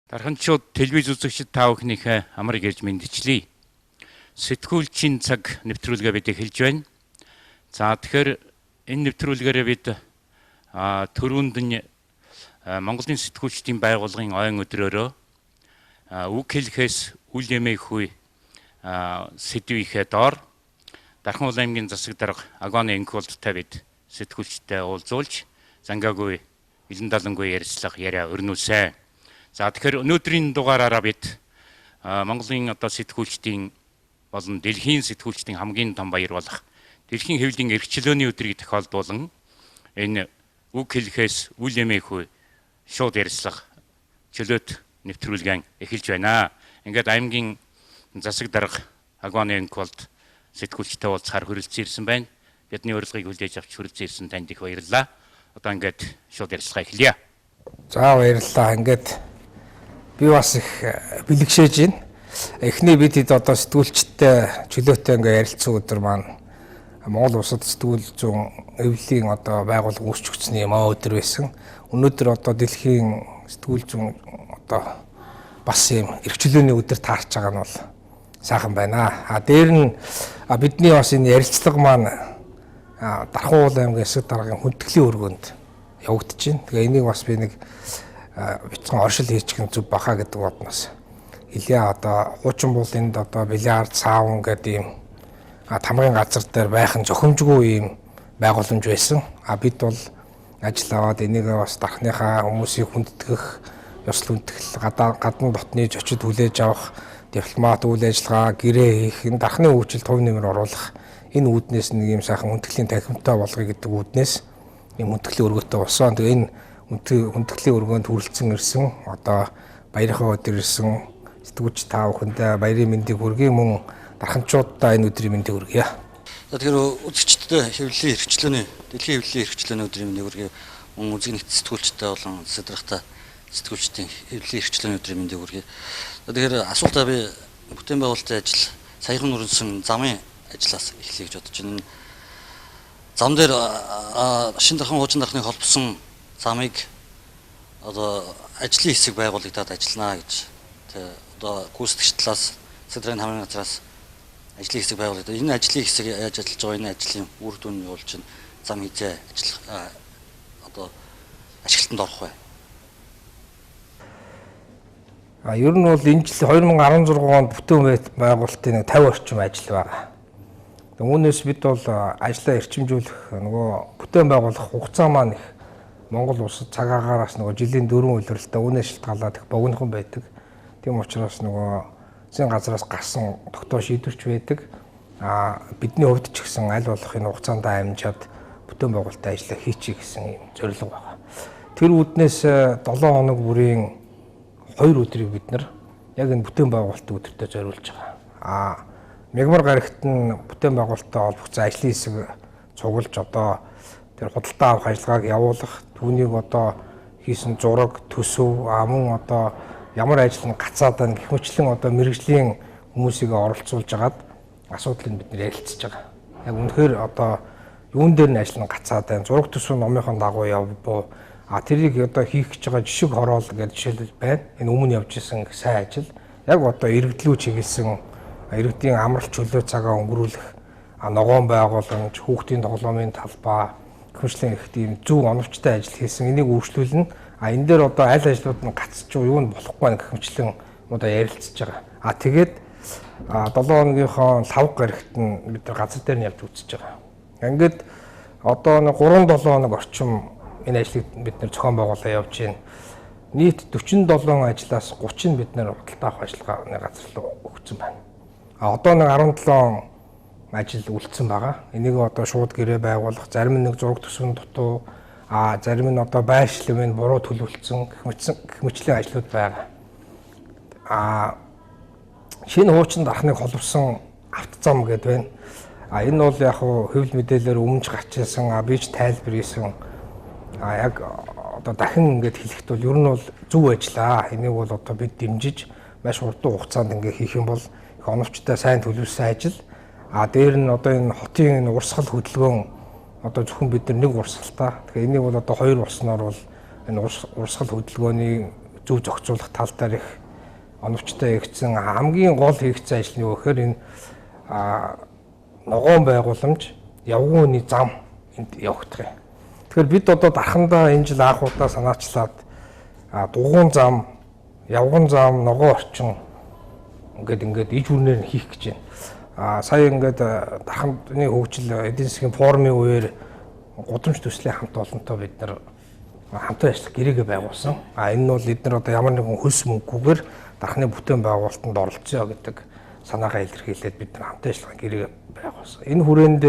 Дарханчууд телевиз үзэгчид та бүхнийхээ амрыг ирж мэдчлээ. Сэтгүүлчийн цаг нэвтрүүлгээ бид эхэлж байна. За тэгэхээр энэ нэвтрүүлгээрээ бид түрүүнд нь Монголын сэтгүүлчдийн байгууллагын ойн өдрөөрөө үг хэлэхээс үл эмээхгүй сэдвийнхээ доор Дархан улаан аймгийн засаг дарга Агоны Инколдтай бид сэтгүүлчтэй уулзуулж зангаагүй элен далангүй ярилцлага яриа өрнүүлсэн. За тэгэхээр өнөөдрийн дугаараараа бид Монголын сэтгүүлчдийн болон дэлхийн сэтгүүлчдийн хамгийн том баяр болох дэлхийн хэвлэлийн эрхчлөөний өдрийг тохиолдуулан энэ үг хэлэхээс үл эмээгүй шууд ярилцлага чөлөөт нэвтрүүлгэн эхэлж байна. Ингээд аймгийн засаг дарга Агоны Инколд сэтгүүлчтэй уулзахаар хүрэлцэн ирсэн байна. Бидний урилгыг хүлээж авч хүрэлцэн ирсэн танд их баярлалаа. Одоо ингээд шууд ярилцлага эхэлье. За баярлалаа. Ингээд би бас их бэлэгшээж байна. Эхний бид сэтгүүлчтэй чөлөөтэй ингээ ярилцсан өдөр маань Монгол улсад сэтгүүл зүүн эвлэлийн байгууллага үүсч өгсөн юм өдөр байсан. Өнөөдөр дэлхийн сэтгүүл зүүн бас юм эрхчлөөний өдөр таарч байгаа нь бол сайхан байна. Дээр нь бидний бас энэ ярилцлага маань Дархан улаан аймгийн засаг даргын хүндэтгэлийн өргөнд явагдаж байна. Тэгээ энийг бас би нэг бицхан оршил хийчих нь зүг баха гэдэг бодноос илээ хуучин буулынд бильярд саун гэдэг ийм тамгын газар дээр байх нь зохимжгүй ийм байгууламж байсан. Бид бол ажил аваад энийг бас дархныхаа хүмүүсийг хүндэтгэх, ёслол хүндэтгэл, гадна дотны зочид хүлээж авах, дипломат үйл ажиллагаа, гэрээ хийх, энэ дархны үйлчлэлд хувь нэмэр оруулах энэ үүднээс нэг ийм сайхан хүндэтгэлийн танхимтай болгоё гэдэг үүднээс ийм хүндэтгэлийн өргөтэй болсон. Тэгээ энэ хүндэтгэлийн өргөнд хүрэлцэн ирсэн баярын өдөр ирсэн сэтгүүлч та бүхэндээ баярын мэндийг хүргэе, мөн дарханчуудаа энэ өдрийн мэндийг хүргэе. Тэгэхээр үзэгчдэд хэвлэлийн эрхчлөөний дэлхийн хэвлэлийн эрхчлөөний өдрийн мэндийг хүргэе, мөн үзэгнийх сэтгүүлчтэй болон сэдрахтай сэтгүүлчдийн хэвлэлийн эрхчлөөний өдрийн мэндийг хүргэе. Тэгэхээр асуултаа би бүтээн байгуулалтын ажил саяхан өрнөсөн замын ажлаас эхлэе гэж бодож байна. Зам дээр Шинэ Дархан хуучин дархныг холбосон замыг ажлын хэсэг байгуулагдаад ажиллана гэж гүйцэтгэгч талаас Сэдрийн хамрын газраас ажлын хэсэг байгуулагдаад энэ ажлын хэсэг яаж ажиллаж байгаа, энэ ажлын үр дүн нь юу болж байна, зам хизээ ажиллах ашиглалтанд орох вэ? Ер нь бол энэ жил 2016 онд бүтээн байгуулалтын 50 орчим ажил байгаа. Үүнээс бид бол ажлаа эрчимжүүлэх бүтээн байгуулах хугацаа маань их Монгол улсад цаг агаараас жилийн 4 улирлтаа үнэ шилтгаалаад их богинохон байдаг. Тийм учраас зэн газраас гарсан тогтоох шийдвэрч байдаг. Бидний хувьд ч гэсэн аль болох энэ хугацаанд амжаад бүтээн байгуулалтын ажлаа хийчих гэсэн юм зорилго байна. Тэр үүднээс 7 хоног бүрийн 2 өдрийг бид нар яг энэ бүтээн байгуулалтын өдөртөө зориулж байгаа. Мягмар гарагт нь бүтээн байгуулалттай холбогдсон ажлын хэсэг цуглаж тэр худалдаа авах ажиллагааг явуулах, түүнийг хийсэн зураг, төсөв, мөн ямар ажил нь гацаад байна гэх мэтлэн мэрэгжлийн хүмүүсийг оролцуулж агаад асуудлыг бид нэр ярилцж байгаа. Яг үнэхээр юун дээр нь ажил нь гацаад байна, зураг төсөв номынхон дагуу явбуу, тэрийг хийх гэж байгаа жишг хороол гэж жишээлбэл байна. Энэ өмнө явж исэн сайн ажил. Яг иргэдлүү чиглэсэн иргэдийн амралт чөлөө цагаа өнгөрүүлэх ногоон байгууламж, хүүхдийн тоглоомын талбай, хөгжлийн их тийм зөв оновчтой ажил хийсэн. Энийг үргэлжлүүлнэ. Энэ дээр аль ажлууд нь гацчих юу нь болохгүй гэх мэтлэн ярилцж байгаа. Тэгээд 7 хоногийнхоо лавг гарагт нь бид нар газар дээр нь явж үзэж байгаа. Ингээд 3-7 хоног орчим энэ ажлыг бид нар зохион байгуулалт явж байна. Нийт 47 ажлаас 30 нь бид нар худалдаа авах ажиллагааны газар руу өгсөн байна. Одоо 17 ажил үлдсэн байгаа. Энийг шууд гэрээ байгуулах, зарим нэг зураг төсвийн дутуу, зарим нь байршлын буруу төлөвлөсөн гэх мэтлийн ажлууд байгаа. Шинэ хуучин дархныг холбосон автозам гэдэг байна. Энэ бол яг хэвлэл мэдээлэлээр өмнөж гарч ирсэн, би ч тайлбар хийсэн. Яг дахин хэлэхэд бол ер нь бол зөв ажиллаа. Энийг бол бид дэмжиж маш хурдан хугацаанд хийх юм бол их оновчтой сайн төлөвлөсөн ажил. Дээр нь энэ хотын урсгал хөдөлгөөн зөвхөн бид нэг урсгалтай. Тэгэхээр энийг бол 2 болсноор бол энэ урсгал хөдөлгөөний зөв зохицуулах тал дээр их оновчтой хийгдсэн. Хамгийн гол хийгдсэн ажил нь юу гэхээр энэ ногоон байгууламж, явган хүний зам энд явагдах юм. Тэгэхээр бид одоо дархандаа энэ жил анх удаа санаачлаад дугуйн зам, явган зам, ногоон орчин ингээд иж бүрнээр хийх гэж байна. Сая ингээд дархандны хөгжил эдийн засгийн форумын үеэр гудамж төслийн хамт олонтой бид нар хамтран ажиллах гэрээгээ байгуулсан. Энэ нь бол эдгээр одоо ямар нэгэн хөлс мөнгөгүйгээр дархны бүтээн байгуулалтанд оролцъё гэдэг санаагаа илэрхийлээд бид нар хамтран ажиллах гэрээ байгуулсан. Энэ хүрээнд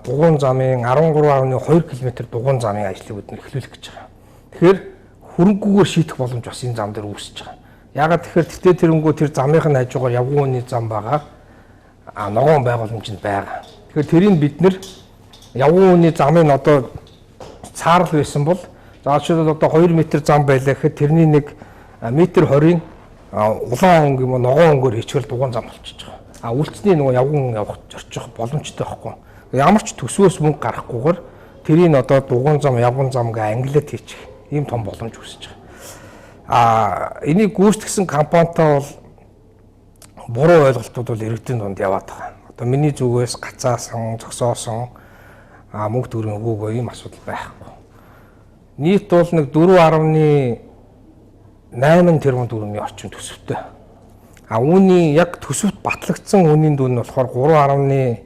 дугуйн замын 13.2 км дугуйн замын ажлыг бид нар эхлүүлэх гэж байгаа. Тэгэхээр хөрөнгөгээр шийдэх боломж бас энэ зам дээр үүсэж байгаа. Яагаад тэгэхээр тэгтээ тэрэнгүү тэр замынхын хажуугаар явган хүний зам байгаа. Ногоон байгууламжинд байгаа. Тэгэхээр тэрийг бид нэр явган хүний замын одоо цаарл байсан бол заавчдаа одоо 2 м зам байлаа гэхэд тэрний нэг метр 20-ын улаан өнгө юм уу ногоон өнгөөр хийчихвэл дугуйн зам болчихж байгаа. Үлдсний нөгөө явган явах зорчих боломжтой байхгүй. Ямар ч төсвөөс мөнгө гарахгүйгээр тэрийг одоо дугуйн зам, явган зам гэ англиад хийчих ийм том боломж үүсэж байгаа. Энийг гүйцэтгсэн компанитай бол буруу ойлголтууд бол иргэдийн дунд яваад байгаа. Одоо миний зүгээс гацаасан, зогсоосон мөнгө төгрөгийн өгөөгөө ийм асуудал байхгүй. Нийт бол нэг 4.8 тэрбум төгрөгийн орчим төсөвтэй. Үүний яг төсөвт батлагдсан үнийн дүн нь болохоор 3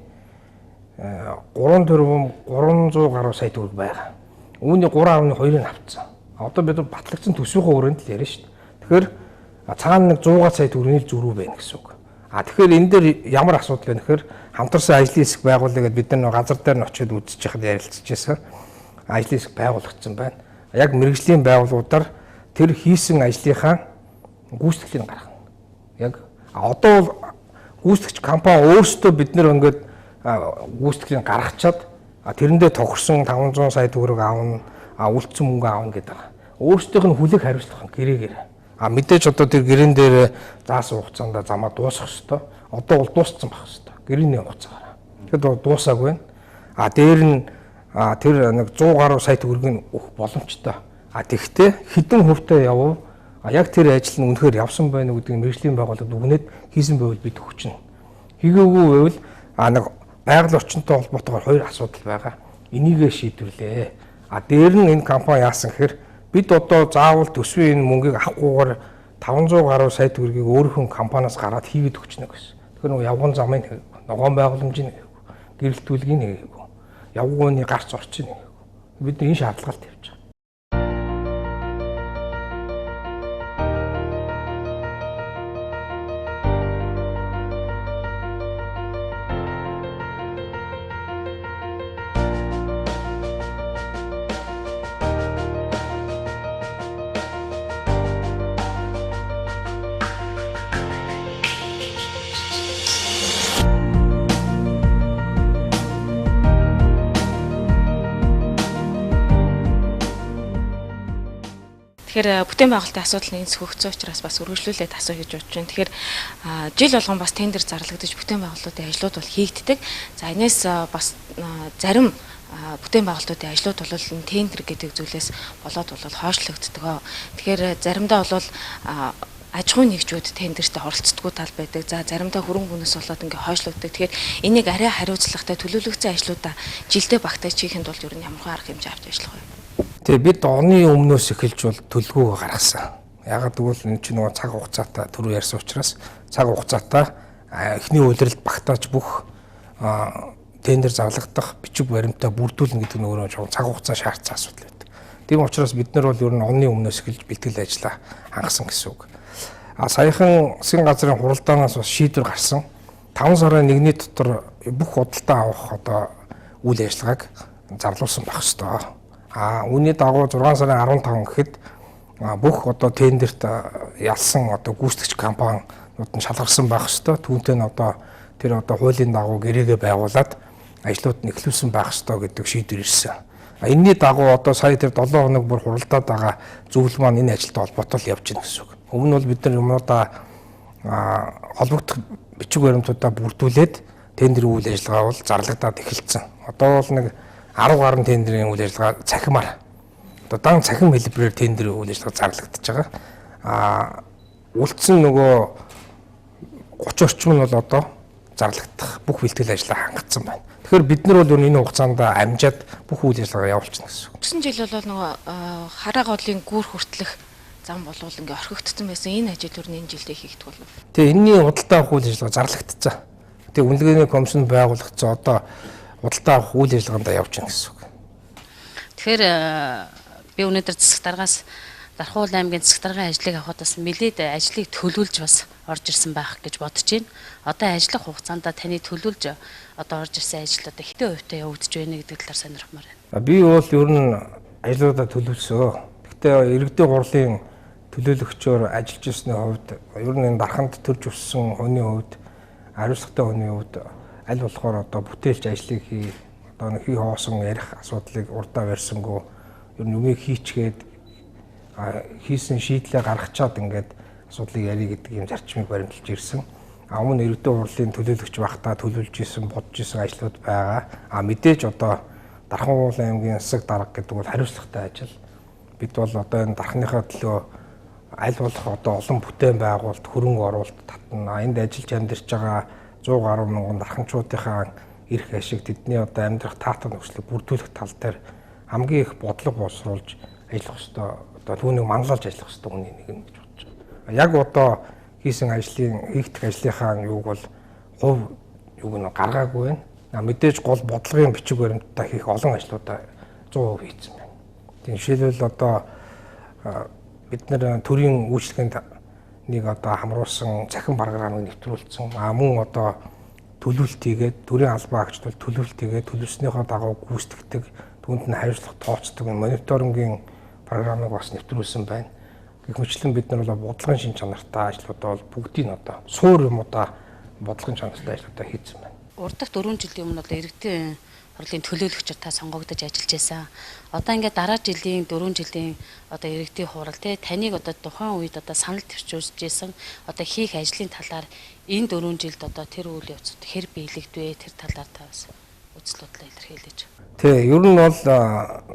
тэрбум 300 гаруй сая төгрөг байгаа. Үүний 3.2-ыг авцсан. Одоо бид батлагдсан төсвийнхөө өрөөнд л яриа шүү дээ. Тэгэхээр цаана нэг 100 сая төгрөгийн зөрүү байна гэсэн үг. Тэгэхээр энэ дээр ямар асуудал вэ гэхээр хамтарсан ажлын хэсэг байгуулъя гэдээ бид нар газар дээр нь очиод үзэж яхад ярилцж байсан. Ажлын хэсэг байгуулагдсан байна. Яг мэрэгжлийн байгууллагуудаар тэр хийсэн ажлынхаа гүйцэтгэлийг гаргана. Яг одоо гүйцэтгэгч компани өөрсдөө бид нар ингээд гүйцэтгэлийг гаргачаад тэрэндээ тохирсон 500 сая төгрөг аавна, үлдсэн мөнгө аавна гэдэг. Өөрсдийнх нь хүлээх хариуцлага гэрээгээр. Мэдээж одоо тэр гэрэн дээр заасан хугацаанд замаа дуусгах ёстой. Одоо бол дууссан байх ёстой. Гэрээний хугацаагаар. Тэгэхэд дуусаагүй байна. Дээр нь тэр нэг 100 гаруй сая төгрөгийг өгөх боломжтой. Тэгэхдээ хэдэн хувьтай явав? Яг тэр ажил нь үнэхээр явсан байна уу гэдгийг мэргэжлийн байгууллагад өгнөд хийсэн байвал бид өгчнө. Хийгээгүй байвал нэг байгаль орчинтой холбоотойгоор хоёр асуудал байгаа. Энийгээ шийдвэрлээ. Дээр нь энэ компани яасан гэхээр бид одоо заавал төсвийн энэ мөнгийг авахгүйгээр 500 гаруй сая төгрөгийг өөрийнхөө компаниас гараад хийгээд өгчнө гэсэн. Тэгэхээр нөгөө явган замын ногоон байгууламжийн гэрэлтүүлгийн нэгээгүй. Явгууны гарц орчин нэгээгүй. Бид энэ шаардлагатай явж байгаа. Тэгэхээр бүтээн байгуулалтын асуудал нь хөгцсөн учраас бас үргэлжлүүлээд асуу хийж бодож байна. Тэгэхээр жил болгон бас тендер зарлагдаж бүтээн байгуулалтын ажлууд бол хийгддэг. За энэс бас зарим бүтээн байгуулалтын ажлууд бол энэ тендер гэдэг зүйлээс болоод хойшлогддог. Тэгэхээр заримдаа бол аж ахуйн нэгжүүд тендерт оролцдоггүй тал байдаг. За заримдаа хөрөнгө хүнээс болоод ингээ хойшлогддог. Тэгэхээр энийг арай хариуцлагатай төлөвлөгдсөн ажлуудаа жилдээ багтааж хийхэд бол ер нь ямар арга хэмжээ авч ажиллах вэ? Тэгээ бид оны өмнөөс эхэлж бол төлөвлөгөө гаргасан. Ягаад гэвэл энэ чинь нөгөө цаг хугацаатай түрүү ярьсан учраас цаг хугацаатай эхний үйлрэлд багтааж бүх тендер зарлагдах бичиг баримтаа бүрдүүлнэ гэдэг нь өөрөө цаг хугацаа шаардсан асуудал байдаг. Тийм учраас бид нар бол ер нь оны өмнөөс эхэлж бэлтгэл ажиллаа хангасан гэсэн үг. Саяхан засгийн газрын хуралдаанаас бас шийдвэр гарсан. 5 сарын 1-ний дотор бүх худалдаа авах одоо үйл ажиллагааг зарлуулсан байх ёстой. Үүний дагуу 6 сарын 15 гэхэд бүх одоо тендерт ялсан одоо гүйцэтгэгч компаниуд нь шалгарсан байх ёстой. Түүнтэй нь одоо тэр одоо хуулийн дагуу гэрээгээ байгуулад ажлууд нь эхлүүлсэн байх ёстой гэдэг шийдвэр ирсэн. Энэний дагуу одоо сая тэр 7 хоног бүр хуралдаад байгаа зүйл маань энэ ажилтай холбоотой л явж байна гэсэн үг. Өмнө нь бол бид нар юмудаа холбогдох бичиг баримтуудаа бүрдүүлээд тендерийн үйл ажиллагаа бол зарлагдаад эхэлсэн. Одоо бол нэг 10 гаруй тендерийн үйл ажиллагаа цахимаар одоо дан цахим хэлбэрээр тендер үйл ажиллагаа зарлагдаж байгаа. Үлдсэн нөгөө 30 орчим нь бол одоо зарлагдах бүх бэлтгэл ажлаа хангацсан байна. Тэгэхээр бид нар бол энэ хугацаанд амжаад бүх үйл ажиллагаа явуулчихна гэсэн үг. Өнгөрсөн жил бол нөгөө хараа голын гүүр хүртлэх зам болвол ингээ орхигдсон байсан. Энэ ажил өөр энэ жилдээ хийгдэх болов. Тэгээ энэний худалдаа авах үйл ажиллагаа зарлагдсан. Тэгээ үнэлгээний комиссонд байгуулагдсан одоо худалдаа авах үйл ажиллагаанд явж байна гэсэн үг. Тэгэхээр би өнөөдөр засаг даргаас Дархуул аймгийн засаг даргын ажлыг авахд бас нэлээд ажлыг төлөвлөж бас орж ирсэн байх гэж бодож байна. Одоо ажиллах хугацаанд таны төлөвлөж одоо орж ирсэн ажил одоо хэдэн хувьтай явагдаж байна гэдэг талаар сонирхмаар байна. Би бол ер нь ажлуудаа төлөвлөсөө. Гэхдээ иргэдийн хурлын төлөөлөгчөөр ажиллаж ирсний хувьд ер нь энэ дарханд төрж өссөн хүний хувьд хариуцлагатай хүний хувьд аль болохоор одоо бүтээлч ажлыг одоо хий хоосон ярих асуудлыг урдаа барьсангүй ер нь юмыг хийчгээд хийсэн шийдлээ гаргачаад ингээд асуудлыг ярих гэдэг юм зарчмыг баримталж ирсэн. Өмнө иргэдийн хурлын төлөөлөгч байхдаа төлөвлөж исэн, бодож исэн ажлууд байгаа. Мэдээж одоо Дархан аймгийн засаг дарга гэдэг бол хариуцлагатай ажил. Бид бол одоо энэ дарханыхаа төлөө аль болох одоо олон бүтээн байгуулалт, хөрөнгө оруулалт татна. Энд ажиллаж амьдарч байгаа 100 гаруй мянган дарханчуудынхаа эрх ашиг тэдний одоо амьдрах таатар нөхцөлийг бүрдүүлэх тал дээр хамгийн их бодлого боловсруулж ажиллах ёстой. Одоо түүнийг манлайлж ажиллах ёстой хүний нэг нь гэж бодож байгаа. Яг одоо хийсэн ажлын хийгдэх ажлынхаа юуг бол хувь юуг нь гаргаагүй байна. Мэдээж гол бодлогын бичиг баримттай хийх олон ажлуудаа 100% хийсэн байна. Тийм жишээлбэл одоо бид нэр төрийн үйлчлэгэнд нэг одоо хамруулсан цахим програмыг нэвтрүүлсэн. Мөн одоо төлөвлөлт хийгээд төрийн албан агчд бол төлөвлөлт хийгээд төлөвснийхөө дагуу гүйцэтгэдэг, түүнд нь хариуцлага тооцдог мониторингийн програмыг бас нэвтрүүлсэн байна. Гэх мэтлэн бид нар бол бодлогын шин чанартай ажлуудаа бол бүгдийг нь одоо суур юмудаа бодлогын чанартай ажлуудаа хийсэн байна. Урдах 4 жилийн өмнө одоо иргэдийн хурлын төлөөлөгчөөр та сонгогдож ажиллаж байсан. Одоо ингээд дараа жилийн 4 жилийн одоо иргэдийн хурал таныг одоо тухайн үед одоо санал төвчүүлж байсан одоо хийх ажлын талаар энэ 4 жилд одоо тэр үйл явцад хэр биелэгдвэ тэр талаар та бас үзэл бодлоо илэрхийлж. Тий, ер нь бол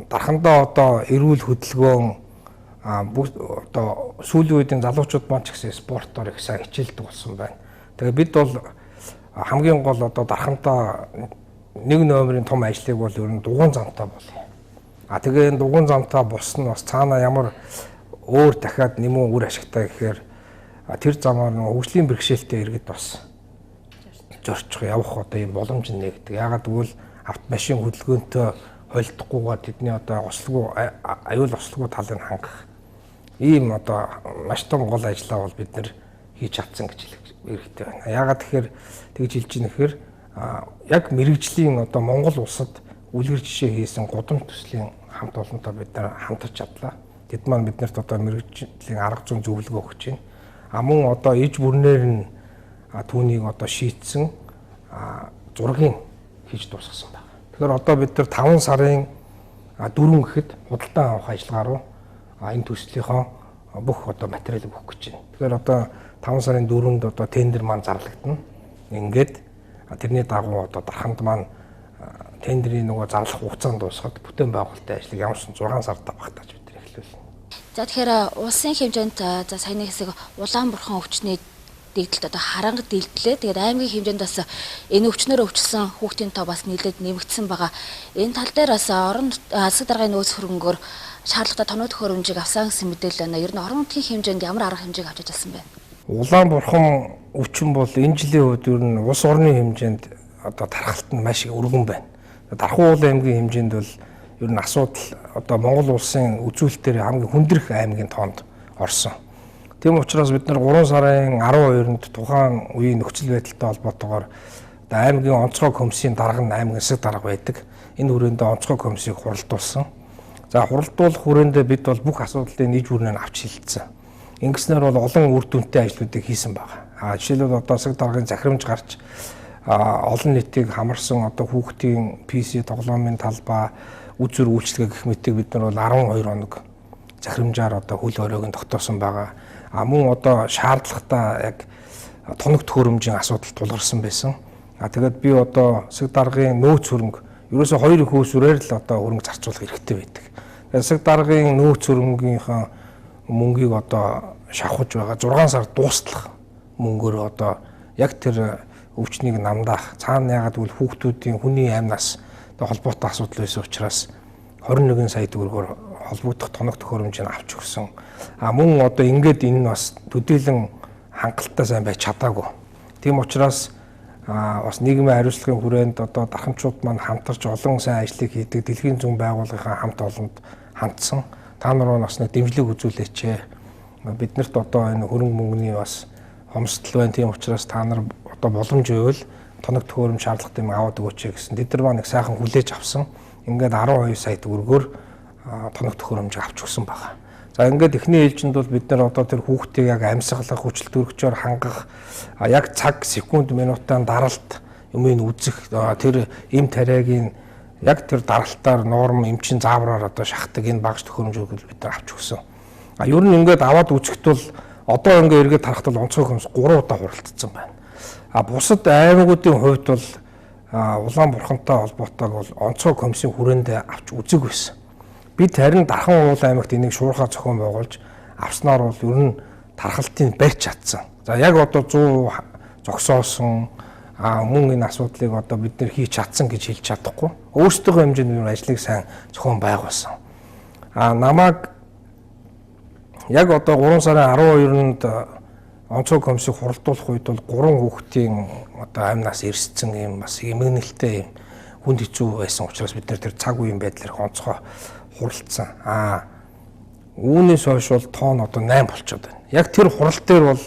дархандаа одоо эрүүл хөдөлгөөн одоо сүүлийн үеийн залуучууд маань ч гэсэн спортоор их сайн хичээлдэг болсон байна. Тэгээ бид бол хамгийн гол одоо дархандаа нэг номерын том ажлыг бол ер нь дугуйн замтай болъё. Тэгээ энэ дугуйн замтай бусна бас цаана ямар өөр дахиад нэмэн үр ашигтай гэхээр тэр замаар нэг хөгжлийн бэрхшээлтэй иргэд бас зорчих явах одоо юм боломж нэгдэг. Ягаад гэвэл автомашин хөдөлгөөнтэй холдохгүйгээр тэдний одоо аюул ослогоо талыг хангах ийм одоо маш том гол ажлаа бол бид нэр хийж чадсан гэж хэлэх хэрэгтэй байна. Ягаад тэгэхээр тэгж хэлж ийм нэхэр яг мэрэгжлийн одоо Монгол улсад үлгэр жишээ хийсэн гудамж төслийн хамт олонтой бид нар хамтарч чадлаа. Тэд маань биднэрт одоо мэрэгжлийн арга зүйн зөвлөгөө өгч байна. Мөн одоо иж бүрнээр нь түүнийг одоо шийтсэн зургийг хийж дуусгасан байна. Тэгэхээр одоо бид нар 5 сарын 4 гэхэд худалдаа авах ажиллагаа руу энэ төслийнхөө бүх одоо материалыг өгөх гэж байна. Тэгэхээр одоо 5 сарын 4-нд одоо тендер маань зарлагдана. Ингээд тэрний дагуу одоо дарханд маань тендерийн нөгөө зарлах хугацаанд дуусгаад бүтээн байгуулалтын ажлыг ямар ч 6 сард багтааж бид нар эхлүүлнэ. За тэгэхээр улсын хэмжээнд за саяны хэсэг Улаанбурхан өвчний дэгдэлт одоо харанга дэгдлээ. Тэгээд аймгийн хэмжээнд бас энэ өвчнөөр өвчлсөн хүүхдийн тоо бас нэлээд нэмэгдсэн байгаа. Энэ тал дээр бас орон засаг даргын нөөц хөрөнгөөр шаардлагатай тоног төхөөрөмжийг авсан гэсэн мэдээлэл байна. Ер нь орон нутгийн хэмжээнд ямар арга хэмжээг авч ажилласан бэ? Улаанбурхан өвчин бол энэ жилийн үед ер нь улс орны хэмжээнд одоо тархалт нь маш өргөн байна. Дархан аймгийн хэмжээнд бол ер нь асуудал одоо Монгол улсын үзүүлэлтээр хамгийн хүндрэх аймгийн тоонд орсон. Тийм учраас бид нар 3 сарын 12-нд тухайн үеийн нөхцөл байдалтай холбоотойгоор аймгийн онцгой комиссийн дарга нь аймгийн засаг дарга байдаг. Энэ хүрээндээ онцгой комиссийг хуралдуулсан. За хуралдуулах хүрээндээ бид бол бүх асуудлыг нийт бүрнээр авч шилжсэн. Ингэснээр бол олон үр дүнтэй ажлуудыг хийсэн байна. Жишээлбэл одоо засаг даргын захирамж гарч олон нийтийг хамарсан одоо хүүхдийн PC тоглоомын талбай үзүр үйлчлэгээ гэх мэтийг бид нар бол 12 хоног захирамжаар одоо хөл хоройг нь тогтоосон байгаа. Мөн одоо шаардлагатай яг тоног төхөөрөмжийн асуудал тулгарсан байсан. Тэгээд би одоо засаг даргын нөөц хөрөнгө ерөөсөө 2 их үүсвэрээр л одоо хөрөнгө зарцуулах хэрэгтэй байдаг. Засаг даргын нөөц хөрөнгөнийхөө мөнгийг одоо шавхаж байгаа 6 сар дуустал мөнгөөр одоо яг тэр өвчнийг намдаах цаана ягаад гэвэл хүүхдүүдийн хүний амнаас холбоотой асуудал байсан учраас 21 сая төгрөгөөр холбогдох тоног төхөөрөмжийг авч өгсөн. Мөн одоо ингээд энэ нь бас төдийлөн хангалттай сайн байж чадаагүй. Тийм учраас бас нийгмийн хариуцлагын хүрээнд одоо дархамчууд маань хамтарч олон сайн ажлыг хийдэг дэлхийн зүүн байгууллагын хамт олонд хандсан. Та нар бас нэг дэмжлэг үзүүлээч. Биднэрт одоо энэ хөрөнгө мөнгөний бас хомсдол байна. Тийм учраас та нар одоо боломж байвал тоног төхөөрөмж шаардлагатай юм аваад өгөөч гэсэн. Тэд нар маань их сайхан хүлээж авсан. Ингээд 12 сая төгрөгөөр тоног төхөөрөмж авч өгсөн байгаа. За ингээд эхний ээлжинд бол бид нар одоо тэр хүүхдийг яг амьсгалах, хүчил төрөгчөөр хангах, яг цаг, секунд, минутаар даралт юмыг үзэх, тэр эм тариагийн яг тэр даралтаар норм эмчин заавраар одоо шахдаг энэ багш төхөөрөмжийг бид нар авч өгсөн. Ер нь ингээд аваад үзэхэд бол одоо ингээд эргээд харахад бол онцгой хөмс 3 удаа хуралдсан байна. Бусад аймагуудын хувьд бол Улаанбурхантай холбоотойг бол онцгой комиссийн хүрээндээ авч үзэг байсан. Бид харин Дархан уул аймагт энийг шуурхай зохион байгуулж авснаар бол ер нь тархалтыг барьж чадсан. За яг одоо 100 зогсоосон мөн энэ асуудлыг одоо бид нэр хийж чадсан гэж хэлж чадахгүй. Өөрсдөө хэмжээний ажлыг сайн зохион байгуулсан. Намайг яг одоо 3 сарын 12-нд онцгой комиссийг хуралдуулах үед бол 3 хүүхдийн одоо амнаас ирссэн юм бас эмгэнэлтэй юм хүнд хэцүү байсан учраас бид нар тэр цаг үеийн байдлаар онцгой хуралдсан. Үүнээс хойш бол тоон одоо 8 болчиход байна. Яг тэр хурал дээр бол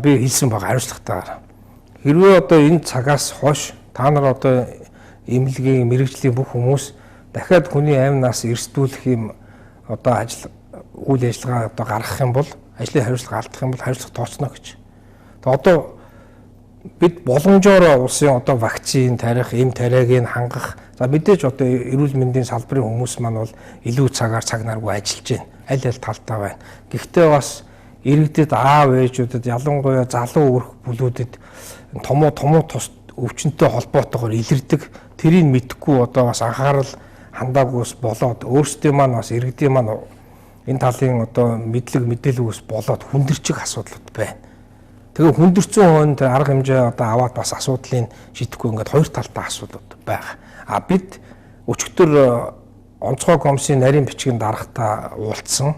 би хэлсэн байгаа хариуцлагатайгаар. Хэрвээ одоо энэ цагаас хойш та нар одоо эмнэлгийн мэрэгжлийн бүх хүмүүс дахиад хүний амнаас эрсдүүлэх юм одоо үйл ажиллагаа одоо гаргах юм бол ажлын хариуцлага алдах юм бол хариуцлага тооцно гэж. Тэгээ одоо бид боломжоор улсын одоо вакцин тарих, эм тариаг хангах. За мэдээж одоо эрүүл мэндийн салбарын хүмүүс маань бол илүү цагаар цаг наргүй ажиллаж байна. Аль аль талтай байна. Гэхдээ бас иргэдэд аав ээжүүдэд ялангуяа залуу өрх бүлүүдэд томуу тус өвчнөд холбоотойгоор илэрдэг. Тэрийг мэдхгүй одоо бас анхаарал хандаагүйс болоод өөрсдөө маань бас иргэдийн маань энэ талын одоо мэдээлэлгүйс болоод хүндэрчих асуудлууд байна. Тэгээ хүндэрсэн хойно арга хэмжээ одоо аваад бас асуудлыг шийдэхгүй ингээд хоёр талтай асуудлууд байгаа. Бид өчигдөр онцгой комиссийн нарийн бичгийн дарагтаа уулзсан.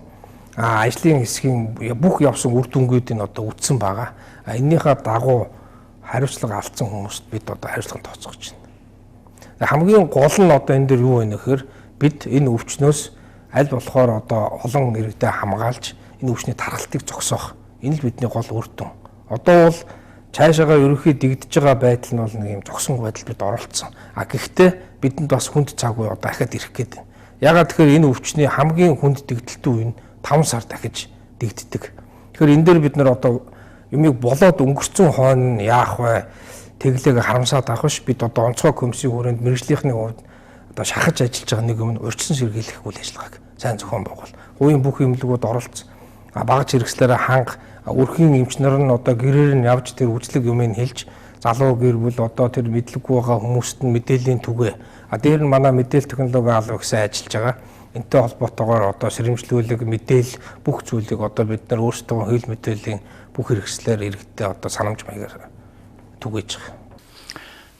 Ажлын хэсгийн бүх явсан үр дүнгуудыг одоо үтсэн байгаа. Эннийхээ дагуу хариуцлага алдсан хүмүүст бид одоо хариуцлага тооцоогч байна. Хамгийн гол нь одоо энэ дэр юу вэ гэхээр бид энэ өвчнөөс аль болохоор одоо олон иргэдэд хамгаалж энэ өвчний тархалтыг зогсоох. Энэ л бидний гол үр дүн. Одоо бол цаашаага ерөнхий дэгдэж байгаа байдал нь бол нэг юм зогсон байдал бид оролцсон. Гэхдээ бидэнд бас хүнд цаг үе одоо дахиад ирэх гээд байна. Ягаад тэгэхээр энэ өвчний хамгийн хүнд дэгдэлтийн үе нь 5 сар дахиж дэгддэг. Тэгэхээр энэ дээр бид нар одоо юмыг болоод өнгөрцөн хойно яах вэ? Тэглээг харамсаад авах ш бид одоо онцгой комиссийн хүрээнд мэрэгжлийнхний хувьд одоо шахаж ажиллаж байгаа нэг юм урьдчилан сэргийлэх үйл ажиллагааг сайн зохион байгуул. Хувийн бүх эмнэлгүүд оролцсон. Багаж хэрэгслээрээ ханга өрхийн эмч нар нь одоо гэрээр нь явж тэр үйлчлэг юмыг хэлж залуу гэр бүл одоо тэр мэдлэггүй байгаа хүмүүст нь мэдээллийн түгээ. Дээр нь манай мэдээлэл технологи алба гэсэн ажиллаж байгаа. Энтэй холбоотойгоор одоо сэрэмжлүүлэг мэдээл бүх зүйлийг одоо бид нар өөрсдөө хууль мэдээллийн бүх хэрэгслээр иргэдэд одоо санамж маягаар түгээж байгаа.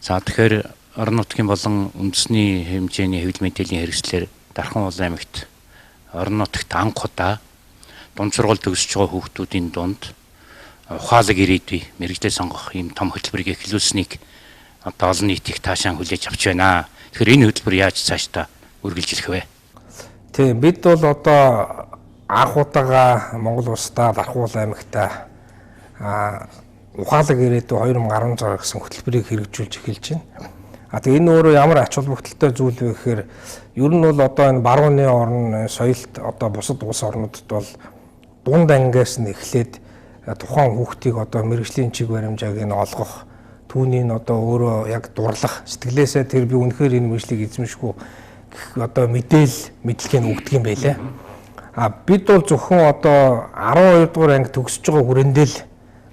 За тэгэхээр орон нутгийн болон үндэсний хэмжээний хэвлэл мэдээллийн хэрэгслэр Дархан уул аймагт орон нутагт анх удаа дунд сургууль төгсөж байгаа хүүхдүүдийн дунд ухаалаг ирээдүй мэрэгжлээ сонгох ийм том хөтөлбөрийг эхлүүлсэнийг одоо олон нийт их таашаан хүлээж авч байна. Тэгэхээр энэ хөтөлбөр яаж цаашдаа үргэлжлэх вэ? Тийм бид бол одоо анх удаага Монгол улсдаа Дархан уул аймагта ухаалаг ирээдүй 2016 гэсэн хөтөлбөрийг хэрэгжүүлж эхэлж байна. Тэгээ энэ өөрөө ямар ач холбогдолтой зүйл вэ гэхээр ер нь бол одоо энэ барууны орн соёлт одоо бусад улс орнуудад бол дунд ангиас нь эхлээд тухайн хүүхдийг одоо мэрэгжлийн чиг баримжааг нь олгох түүнийг одоо өөрөө яг дурлах сэтгэлээсээ тэр би үнэхээр энэ мэрэгжлийг эзэмшгүй гэх одоо мэдлэгийг өгдөг юм байлаа. Бид бол зөвхөн одоо 12 дугаар анги төгсөж байгаа хүрээндээ л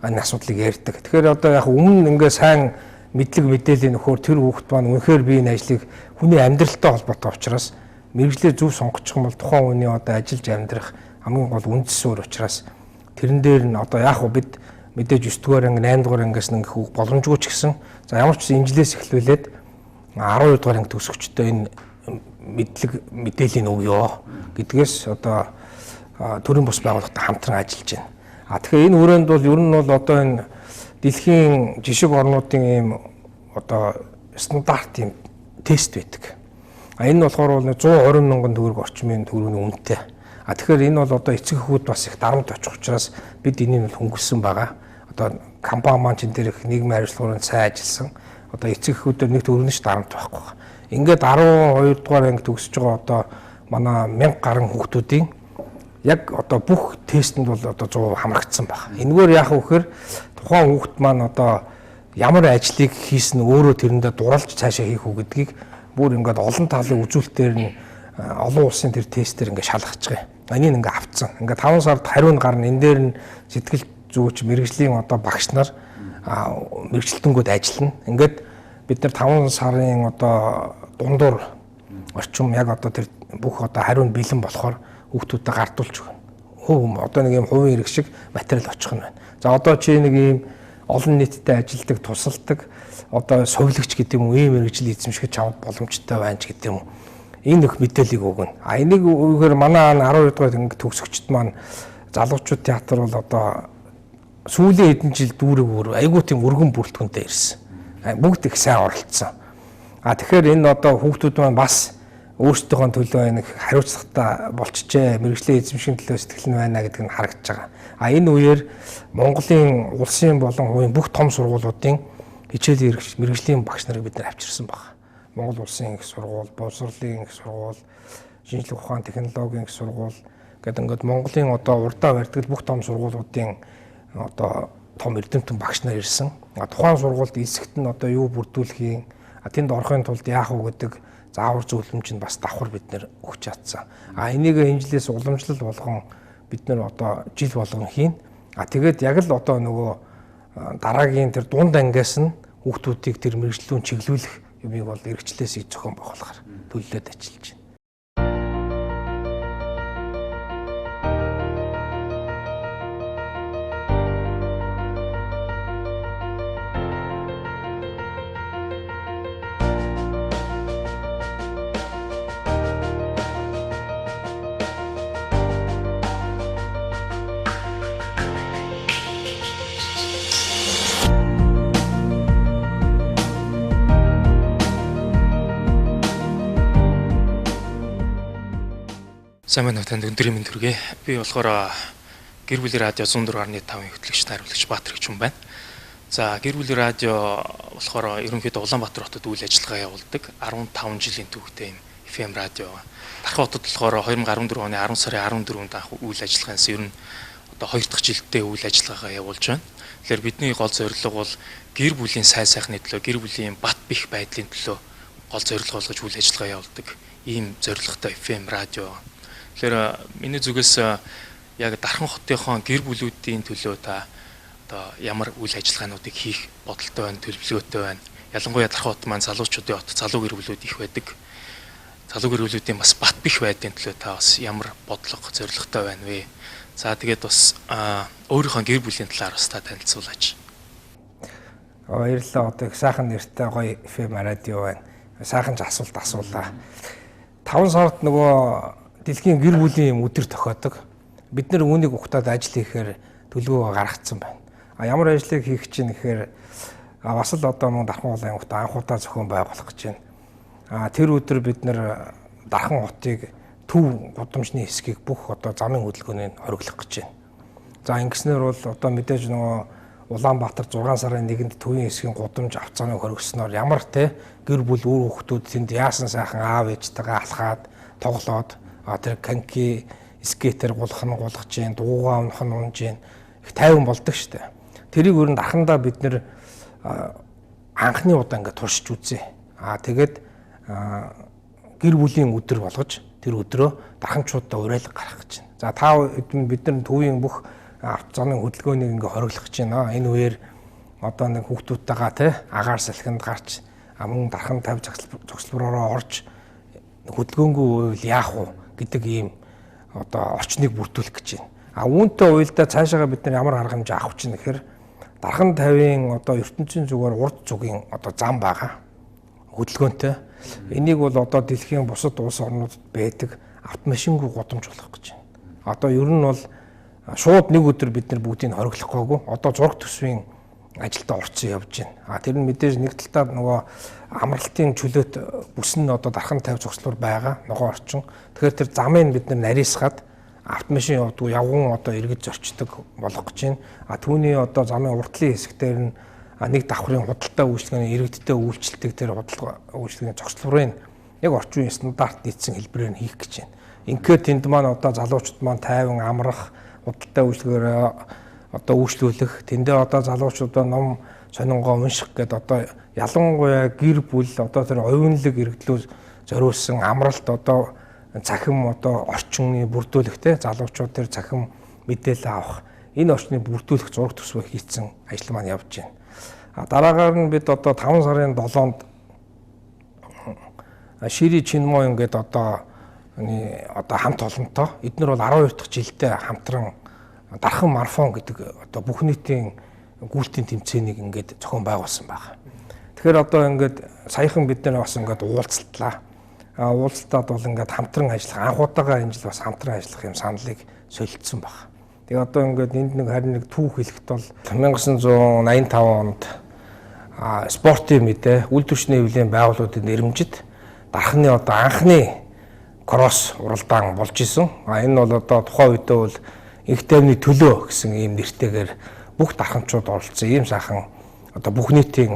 энэ асуудлыг ярьдаг. Тэгэхээр одоо яг өмнө ингээ сайн мэдлэг мэдээллийн нөхөр тэр хүүхд маань үнэхээр би энэ ажлыг хүний амьдралтай холбоотой учраас мэрэгжлээ зөв сонгочих юм бол тухайн хүний одоо ажиллаж амьдрах хамгийн гол үндэс суурь учраас тэрэн дээр нь одоо яг уу бид мэдээж 9 дугаар анги 8 дугаар ангиас нэг хүүг боломжгүй ч гэсэн за ямар ч инжилээс эхлүүлээд 12 дугаар анги төгсөгчдөө энэ мэдээллийг өгөө гэдгээс одоо төрийн бус байгууллагатай хамтран ажиллаж байна. Тэгэхээр энэ хүрээнд бол ер нь бол одоо энэ дэлхийн жишг орнуудын ийм одоо стандарт ийм тест байдаг. Энэ болохоор бол 120 мянган төгрөг орчмын төгрөгийн үнэтэй. Тэгэхээр энэ бол одоо эцэг эхүүд бас их дарамт очих учраас бид энийг хөнгөлсөн байгаа. Одоо компани маань чин дээр их нийгмийн харилцаанд сайн ажилласан. Одоо эцэг эхүүдээр нэг төгрөгнөч дарамт байхгүй. Ингээд 12 дугаар анги төгсөж байгаа одоо манай 1000 гаруй хүүхдүүдийн яг одоо бүх тестэнд бол одоо 100% хамрагдсан байна. Энэгээр яах вэ гэхээр тухайн хүүхд маань одоо ямар ажлыг хийсэн өөрөө тэрэндээ дурлж цаашаа хийх үү гэдгийг бүр ингээд олон талын үзүүлэлтээр нь олон улсын тэр тестээр ингээд шалгаж байгаа. Энийг ингээд авцсан. Ингээд 5 сард хариу гарна. Энэ дээр нь сэтгэл зүйч мэрэгжлийн одоо багш нар мэрэгчлэлтэнгүүд ажиллана. Ингээд бид нар 5 сарын одоо дундуур орчим яг одоо тэр бүх одоо хариу нь бэлэн болохоор хүүхдүүдэд гардуулж өгнө. Одоо нэг юм хувийн хэрэг шиг материал очих нь байна. За одоо чи нэг юм олон нийтэд ажилладаг, тусалдаг одоо совилогч гэдэг юм уу, ийм мэрэгжил эзэмших чамд боломжтой байна ч гэдэг юм уу. Энэ их мэдээллийг өгнө. Энийг үгээр манай 12 дугаар анги төгсөгчд маань залуучууд театр бол одоо сүүлийн хэдэн жил дүүрэг айгуу тийм өргөн бүрэлдэхүүнтэй ирсэн. Бүгд их сайн оролцсон. Тэгэхээр энэ одоо хүүхдүүд маань бас өөрсдийнхөө төлөө нэг хариуцлагатай болчихжээ, мэрэгжлийн эзэмшийн төлөө сэтгэл нь байна гэдэг нь харагдаж байгаа. Энэ үеэр Монголын улсын болон хувийн бүх том сургуулиудын хичээлийн мэрэгжлийн багш нарыг бид нар авчирсан байна. Монгол улсын их сургууль, боловсролын их сургууль, шинжлэх ухаан технологийн их сургууль гэдэг ингээд Монголын одоо урдаа барьдаг бүх том сургуулиудын одоо том эрдэмтэн багш нар ирсэн. Тухайн сургуульд эсэгт нь одоо юу бүрдүүлэхийн, тэнд орохын тулд яах вэ гэдэг заавар зөвлөмж нь бас давхар бид нэр өгч чадсан. Энийг энэжлээс уламжлал болгон бид нэр одоо жил болгон хийн. Тэгээд яг л одоо нөгөө дараагийн тэр дунд ангиас нь хүүхдүүдийг тэр мэрэгжлүүн чиглүүлэх юмыг бол эрхчлээс зохион байгуулахаар төлөвлөд ажиллаж байна. Сайн байна уу танд өндрийн мэнд хүргэе. Би болохоор гэр бүлийн радио 104.5-ийн хөтлөгч тааруулагч Баатар Гүчмэн байна. За гэр бүлийн радио болохоор ерөнхийдөө Улаанбаатар хотод үйл ажиллагаа явуулдаг 15 жилийн түүхтэй юм FM радио. Тархан хотод болохоор 2014 оны 10 сарын 14-нд анх үйл ажиллагаанаас ер нь одоо 2 дахь жилдээ үйл ажиллагаагаа явуулж байна. Тэгэхээр бидний гол зорилго бол гэр бүлийн сайн сайхны төлөө, гэр бүлийн бат бэх байдлын төлөө гол зорилго болгож үйл ажиллагаа явуулдаг ийм зорилготой FM радио. Тэгэхээр миний зүгээс яг Дархан хотынхон гэр бүлүүдийн төлөө та одоо ямар үйл ажиллагаануудыг хийх бодолтой байна, төлөвлөгөөтэй байна. Ялангуяа Дархан хот маань залуучуудын хот, залуу гэр бүлүүд их байдаг. Залуу гэр бүлүүдийн бас бат бэх байдлын төлөө та бас ямар бодлого, зорилготой байна вэ? За тэгээд бас өөрийнхөө гэр бүлийн талаар бас та танилцуулаач. Баярлалаа. Одоо их сайхан нэртэй гоё FM радио байна. Сайхан ч асуулт асуулаа. 5 сард нөгөө дэлхийн гэр бүлийн өдөр тохиодог. Бид нэр үүнийг ухтаад ажил хийхээр төлөвөө гаргацсан байна. Ямар ажлыг хийх чинь гэхээр бас л одоо мөн Дархан улаан хот анхудаа зохион байгуулах гэж байна. Тэр өдөр бид нэр Дархан хотыг төв гудамжны хэсгийг бүх одоо замын хөдөлгөөнийг хориглох гэж байна. За ингэснээр бол одоо мэдээж нөгөө Улаанбаатар 6 сарын 1-нд төвийн хэсгийн гудамж авцааныг хоригсноор ямар те гэр бүл үр хүүхдүүд тэнд яасан сайхан аав ээжтэйгээ алхаад тоглоод тэр канки скейтер гулгах чинь дуугаа унах нь унж чинь их тайван болдог штэ. Тэрийг өрн Дархандаа бид нэр анхны удаа ингээд туршиж үзье. Тэгээд гэр бүлийн өдөр болгож тэр өдрөө Дарханчуудаа уриалга гаргах гэж байна. За та бид нар төвийн бүх авцааны хөдөлгөөнийг ингээд хориглох гэж байна. Энэ үеэр одоо нэг хүүхдүүдтэйгээ те агаар салхинд гарч мөн Дархан 50 цогцлбороо орж хөдөлгөөнгүй үйл яах вэ гэдэг ийм одоо орчныг бүрдүүлэх гэж байна. Үүнтэй уялдаа цаашаага бид нар ямар арга хэмжээ авах чинь гэхээр дархан тавийн одоо ертөнцийн зүгээр урд зүгийн одоо зам байгаа хөдөлгөөнтэй. Энийг бол одоо дэлхийн бусад улс орнуудад байдаг автомашингүй гудамжуулах гэж байна. Одоо ер нь бол шууд нэг өдөр бид нар бүгдийг хориглохгүйгүй. Одоо зураг төсвийн ажилдаа орцсон явж байна. Тэр нь мэдээж нэг талдаа нөгөө амралтын чөлөөт бүс нь одоо дархан тавь зогслоор байгаа ногоон орчин. Тэгэхээр тэр замыг бид нар нарийсгаад автомашин явдгүй явган одоо эргэж зорчдог болох гэж байна. Түүний одоо замын уртлын хэсгээр нь нэг давхрын худалдаа үйлчлэгээний иргэдтэй үйлчлдэг тэр худалдаа үйлчлэгээний зогслуурын яг орчин үеийн стандарт нийцсэн хэлбэрээр нь хийх гэж байна. Ингээд тэнд маань одоо залуучууд маань тайван амрах худалдаа үйлчлэгээр одоо үйлчлүүлэх тэндээ одоо залуучуудаа ном сонингоо унших гэдэг одоо ялангуяа гэр бүл одоо тэр оюунлаг иргэдлүүд зориулсан амралт одоо цахим одоо орчны бүрдүүлэхтэй залуучууд тэр цахим мэдээлэл авах энэ орчныг бүрдүүлэх зураг төсвөө хийцэн ажил маань явж байна. Дараагаар нь бид одоо 5 сарын 7-нд Шири Чинмо ингээд одоо хамт олонтой эдгээр бол 12 дахь жилдээ хамтран дархан марафон гэдэг одоо бүх нийтийн гүйлтийн тэмцээнийг ингээд зохион байгуулсан байна. Тэгэхээр одоо ингээд саяхан бид нар бас ингээд уулзлаа. Уулзтаад бол ингээд хамтран ажиллах анх удаага энэ жил бас хамтран ажиллах юм саналыг солилцсон байна. Тэгээ одоо ингээд энд нэг харин нэг түүх хэлэхэд бол 1985 онд спортын мэдээ үйлдвэрчний хэвлэлийн байгууллагуудын нэрмжид дархны одоо анхны кросс уралдаан болж исэн. Энэ бол одоо тухайн үедээ бол их тайвны төлөө гэсэн ийм нэртэйгээр бүх дарханчууд оролцсон ийм сайхан одоо бүх нийтийн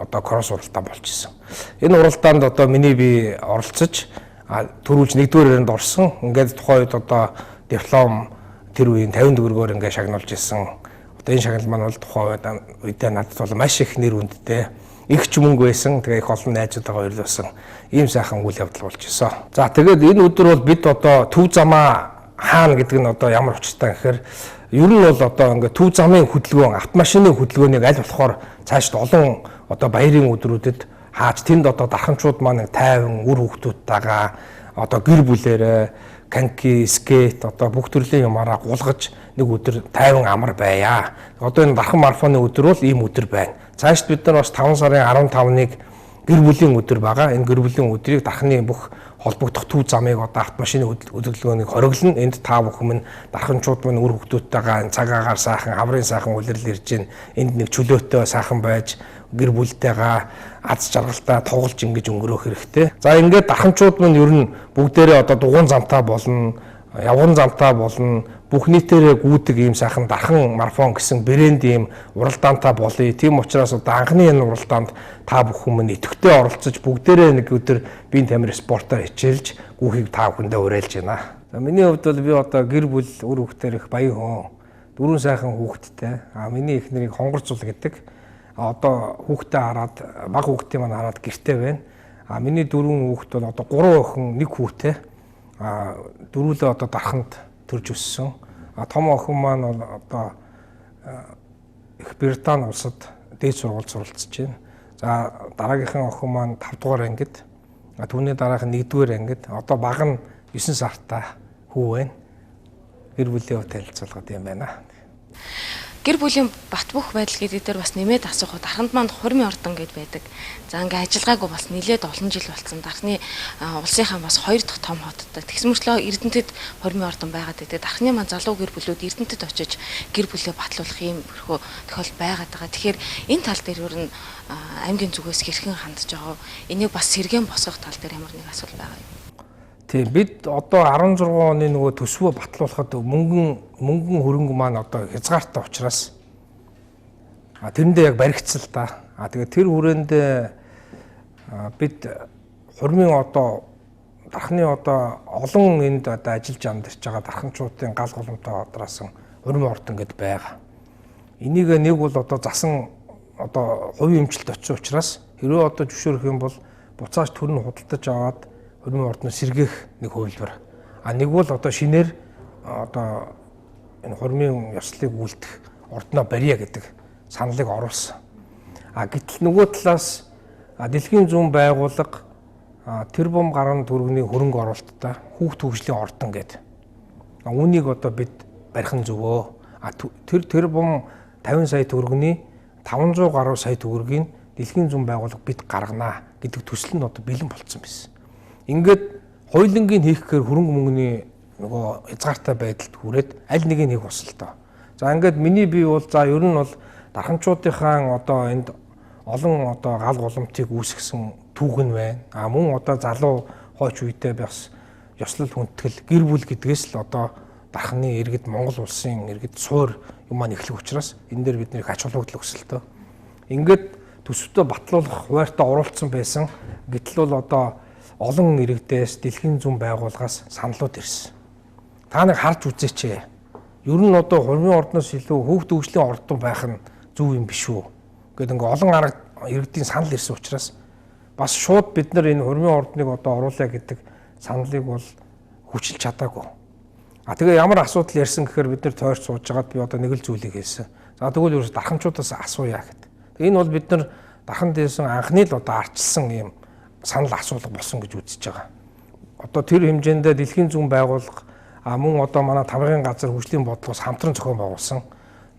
одоо кросс уралдаан болж исэн. Энэ уралдаанд одоо миний би оролцож төрүүлж нэгдүгээр харинд орсон. Ингээд тухайн үед одоо диплом тэр үеийн 50 төгрөгөөр ингээд шагнуулж исэн. Одоо энэ шагнал маань бол тухайн үедээ надад бол маш их нэр хүндтэй. Их ч мөнгө байсан. Тэгээ их олон найзуудтайгаа өрлөөсөн. Ийм сайхан үйл явдал болж исэн. За тэгээд энэ өдөр бол бид одоо төв замаа хаана гэдэг нь одоо ямар учиртай гэхээр ер нь бол одоо ингээд төв замын хөдөлгөөн, автомашины хөдөлгөөнийг аль болохоор цаашд олон одоо баярын өдрүүдэд хааж тэнд одоо дарханчууд маань тайван үр хөвгтүүдтэйгээ одоо гэр бүлээрээ канки, скейт одоо бүх төрлийн юмараа гулгаж нэг өдөр тайван амар байя. Одоо энэ дархан марафоны өдөр бол ийм өдөр байна. Цаашд бид нар бас 5 сарын 15-ныг гэр бүлийн өдөр байгаа. Энэ гэр бүлийн өдрийг дарханы бүх холбогдох төв замыг одоо автомашины хөдөлгөөнийг хориглоно. Энд та бүхэн минь дарханчууд минь үр хөвгтүүдтэйгээ цагаагаар сайхан, аврын сайхан улирал ирж гин. Энд нэг чөлөөтэй сайхан байж гэр бүлтэйгээ аз жаргалтай тоглож ингэж өнгөрөөх хэрэгтэй. За ингээд дарханчууд минь ер нь бүгдээрээ одоо дугуйн замтаа болно, явган замтаа болно, бүх нийтээрээ гүйдэг ийм сайхан дархан марафон гэсэн брэнд ийм уралдаантай болъё. Тийм учраас одоо анхны энэ уралдаанд та бүхэн минь идэвхтэй оролцож бүгдээрээ нэг өдөр биеийн тамир спортоор хичээлж гүүхийг та бүхэндээ уриалж байна. За миний хувьд бол би одоо гэр бүл үр хөвгтөр их баян хүн. 4 сайхан хүүхэдтэй. Миний эхнэрийг хонгорцул гэдэг. Одоо хүүхдээ хараад баг хүүхдээ маань хараад гэртэй байна. Миний 4 хүүхэд бол одоо 3 охин, 1 хүүтэй. Дөрвөлөө одоо дарханд төрж өссөн. Том охин маань бол одоо Их Британи улсад дээд сургуульд суралцж байна. За дараагийнхын охин маань 5 дугаар ангид. Түүний дараах нь 1-р ангид. Одоо баг нь 9 сартай хүү байна. Гэр бүлийн танилцуулгад юм байна. Гэр бүлийн бат бөх байдал гэдэг дээр бас нэмээд асуух. Дарханд манд хурмын ордон гэд байдаг. За ингээ ажиллагаагүй бас нэлээд олон жил болсон. Дархны улсынхаа бас 2 дахь том хоттой. Тэгс мөртлөө Эрдэнэтэд хурмын ордон байгаад байдаг. Дархны манд залуу гэр бүлүүд Эрдэнэтэд очиж гэр бүлээ батлуулах юм хөрхөө тохиол байгаад байгаа. Тэгэхээр энэ тал дээр ер нь аймгийн зүгээс хэрхэн хандж байгаа. Энийг бас сэргээн босгох тал дээр ямар нэг асуудал байгаа юм. Тийм бид одоо 16 оны нөгөө төсвөө батлуулахад мөнгөн хөрөнгө маань одоо хязгаартай учраас тэрэндээ яг баригдсан л да. Тэгээд тэр хүрээндээ бид хурмын одоо дархны одоо олон энд одоо ажиллаж амьдарч байгаа дарханчуудын гал голомтой одраасан хурмын ордон гэд байгаа. Энийг нэг бол одоо засан одоо хувийн эмчилт очсон учраас хэрвээ одоо зөвшөөрөх юм бол буцааж төрн худалдаж аваад хурмын ордноос сэргээх нэг хувилбар. Нэг бол одоо шинээр одоо энэ хурмын ёслолыг үлдэх ордноо барья гэдэг саналыг оруулсан. Гэтэл нөгөө талаас дэлхийн зүүн байгууллага тэрбум гаруй төгрөгийн хөрөнгө оруулалттай хүүхд хөгжлийн ордон гэдэг. Үүнийг одоо бид барих нь зөвөө. Тэрбум 50 сая төгрөгийн 500 гаруй сая төгрөгийг дэлхийн зүүн байгууллага бид гарганаа гэдэг төсөл нь одоо бэлэн болцсон байсан. Ингээд хоёулангийн хийхээр хөрөнгө мөнгөний нөгөө хязгаартай байдалд хүрээд аль нэгийг хийх болсолтой. За ингээд миний бие бол за ер нь бол дарханчуудынхаа одоо энд олон одоо гал голомтыг үүсгэсэн түүх нь байна. Мөн одоо залуу хойч үедээ бас ёслол хүндэтгэл гэр бүл гэдгээс л одоо дархны иргэд Монгол улсын иргэд суур юм маань эхлэх учраас энэ дээр бидний ач холбогдол өсөлтөө. Ингээд төсөвтөө батлуулах хуваарьтаа оролцсон байсан. Гэтэл бол одоо олон иргэдээс дэлхийн зүүн байгууллагаас саналууд ирсэн. Та нэг харж үзээч. Ер нь одоо хурмын ордноос илүү хүүхд хөгжлийн ордон байх нь зөв юм биш үү? Гэдэг ингээ олон арга иргэдийн санал ирсэн учраас бас шууд бид нар энэ хурмын ордныг одоо оруулаа гэдэг саналыг бол хүчилж чадаагүй. Тэгээ ямар асуудал ярьсан гэхээр бид нар тойрч сууж байгаад би одоо нэг л зүйлийг хэлсэн. За тэгвэл ерөөс дарханчуудаас асууя гэдэг. Энэ бол бид нар дархан дээсэн анхны л одоо арчилсан юм санал асуулга болсон гэж үзэж байгаа. Одоо тэр хэмжээндээ дэлхийн зүүн байгууллага мөн одоо манай тамгын газар хөгжлийн бодлогоос хамтран зохион байгуулсан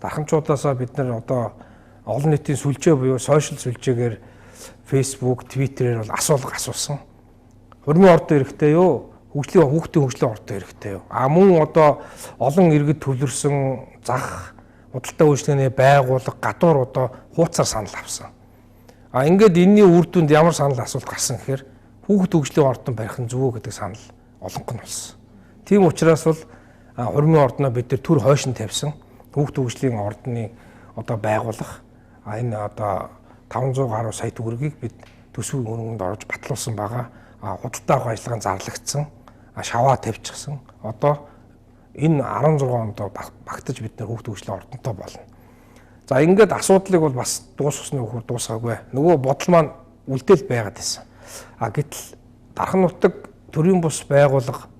дарханчуудаасаа бид нар одоо олон нийтийн сүлжээ буюу сошиал сүлжээгээр Facebook, Twitter-ээр бол асуулга асуусан. Хурмын ордон эрэхтэй юу? Хүүхдийн хөгжлийн ордон эрэхтэй юу? Мөн одоо олон иргэд төвлөрсөн зах худалдаа үйлчлэгээний байгууллага гадуур одоо хууцаар санал авсан. Ингээд энэний үр дүнд ямар санал асуулт гарсан гэхээр хүүхд хөгжлийн ордон барих нь зөвөө гэдэг санал олонх нь болсон. Тийм учраас бол хурмын ордноо бид нар түр хойш нь тавьсан хүүхд хөгжлийн ордны одоо байгуулах энэ одоо 500 гаруй сая төгрөгийг бид төсвийн хөрөнгөнд оруулж батлуулсан байгаа. Худалдаа авах ажиллагаанд зарлагдсан, шаваа тавьчихсан. Одоо энэ 16 онд багтаж бид нар хүүхд хөгжлийн ордонтой болно. За ингээд асуудлыг бол бас дуусгасны үхэр дуусгаагүй. Нөгөө бодол маань үлдээл байгаад байсан. Гэтэл дархан нутаг төрийн бус байгууллага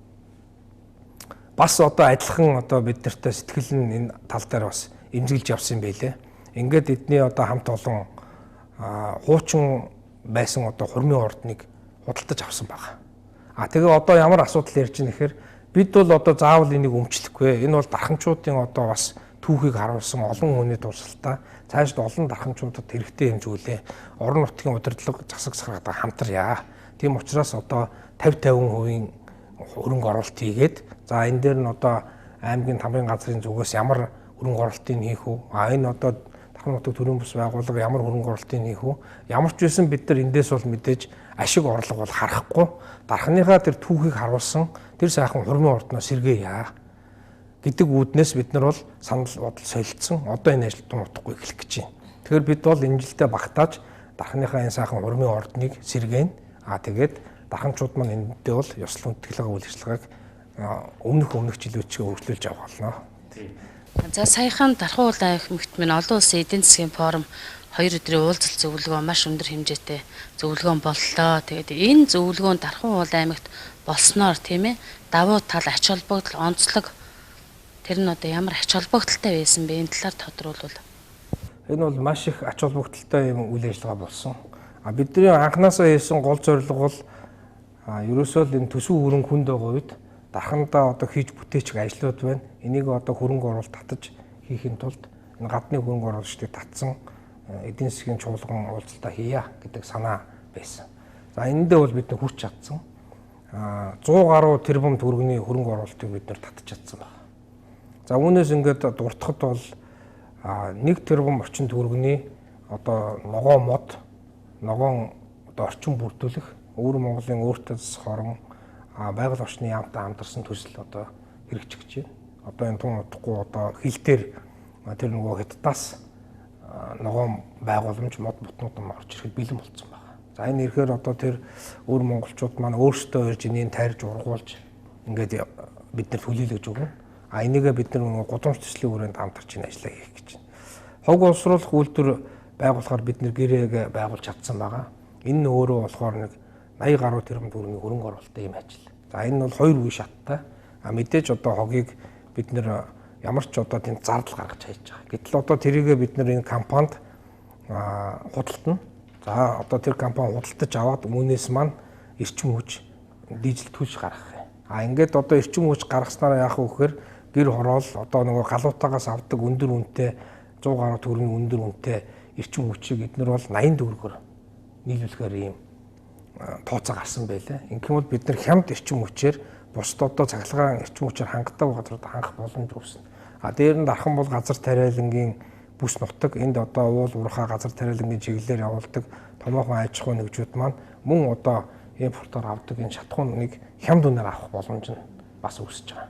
бас одоо адилхан одоо бид нартай сэтгэл нь энэ тал дээр бас эмзэглэж явсан юм байлээ. Ингээд эдний одоо хамт олон хуучин байсан одоо хурмын ордныг худалдаж авсан байгаа. Тэгээ одоо ямар асуудал ярьж байна гэхээр бид бол одоо заавал энийг өмчлөхгүй. Энэ бол дарханчуудын одоо бас түүхийг харуулсан олон хүний дурсалтаа цаашд олон дарханчуудад хэрэгтэй хэмжүүлээ. Орон нутгийн удирдлага засаг сахаргатай хамтарья. Тийм учраас одоо 50-50% хөрөнгө оруулалт хийгээд за энэ дээр нь одоо аймгийн тамгын газрын зүгээс ямар хөрөнгө оруулалтыг хийх үү? Энэ одоо дархан нутаг төрийн бус байгууллага ямар хөрөнгө оруулалтыг хийх үү? Ямар ч байсан бид нар эндээс бол мэдээж ашиг орлого бол харахгүй. Дарханыхаа тэр түүхийг харуулсан тэр сайхан хурмын ордноо сэргээе гэдэг үүднээс бид нар бол санал бодол солилцсон. Одоо энэ ажилтан утгагүй эхлэх гэж байна. Тэгэхээр бид бол энэ жилдээ багтааж дарханыхаа энэ сайхан хурмын ордныг сэргээн. Тэгээд дарханчууд маань эндээ бол ёслол хүндэтгэлийн үйл ажиллагааг өмнөх жилүүчгээ хөгжүүлж явах болно. За саяхан дархан уулын эмхт минь олон улсын эдийн засгийн форум 2 өдрийн уулзалт зөвлөгөө маш өндөр хэмжээтэй зөвлөгөө боллоо. Тэгээд энэ зөвлөгөөнд дархан уулын аймагт болсноор тийм ээ давуу тал ач холбогдол онцлог тэр нь одоо ямар ач холбогдолтой байсан бэ? Энэ талаар тодруулбал. Энэ бол маш их ач холбогдолтой юм үйл ажиллагаа болсон. Бидний анханасаа хийсэн гол зорилго бол ерөөсөө л энэ төсөв хөрөнгө хүнд байгаа үед дархандаа одоо хийж бүтээчих ажлууд байна. Энийг одоо хөрөнгө оруулалт татаж хийхин тулд энэ гадны хөрөнгө оруулагчдыг татсан эдийн засгийн чуулган уулзалтаа хийя гэдэг санаа байсан. За энэндээ бол бид хүрч чадсан. 100 гаруй тэрбум төгрөгийн хөрөнгө оруулалтыг бид татаж чадсан байна. За үүнээс ингээд дуртахад бол 1 тэрбум орчим төгрөгийн одоо ногоон мод, ногоон одоо орчин бүрдүүлэх өвөр Монголын өөртөө засах орон байгаль орчны яамтай хамтарсан төсөл одоо хэрэгжиж байна. Одоо энэ тун утгагүй одоо хил дээр тэр нөгөө Хятадаас ногоон байгууламж мод бутнууд орж ирэхэд бэлэн болсон байна. За энэ ирэхээр одоо тэр өвөр монголчууд маань өөрсдөө ирж энийг тайрж ургуулж ингээд бид нар төлөөлөж өгнө. Энийгээ бид нар гудамж төслийн хүрээнд хамтарч энэ ажлаа хийх гэж байна. Хог боловсруулах үйлдвэр байгуулахаар бид нар гэрээг байгуулж чадсан байгаа. Энэ нь өөрөө болохоор нэг 80 гаруй тэрбум төгрөгийн хөрөнгө оруулалттай юм ажил. За энэ нь бол 2 үе шаттай. Мэдээж одоо хогийг бид нар ямар ч одоо тэнд зардал гаргаж хайж байгаа. Гэтэл одоо тэрийгээ бид нар энэ компанид худалдана. За одоо тэр компани худалдаж аваад үүнээс маань эрчим хүч дижитал төлж гаргах юм. Ингээд одоо эрчим хүч гаргаснараа яах вэ гэхээр гэр хороол одоо нөгөө галуутаагаас авдаг өндөр үнэтэй 100 гаруй төгрөгийн өндөр үнэтэй эрчим хүчийг эднэр бол 80 төгрөгөөр нийлүүлэхээр ийм тооцоо гарсан байлаа. Ингэм бол бид нар хямд эрчим хүчээр бусд одоо цахилгаан эрчим хүчээр хангалттай газрууд хангах боломж үүснэ. Дээр нь дархан бол газар тариалангийн бүс нутаг энд одоо уул уурхай газар тариалангийн чиглэлээр явуулдаг томоохон аж ахуй нэгжүүд маань мөн одоо импортоор авдаг энэ шатхууныг хямд үнээр авах боломж нь бас үүсэж байгаа.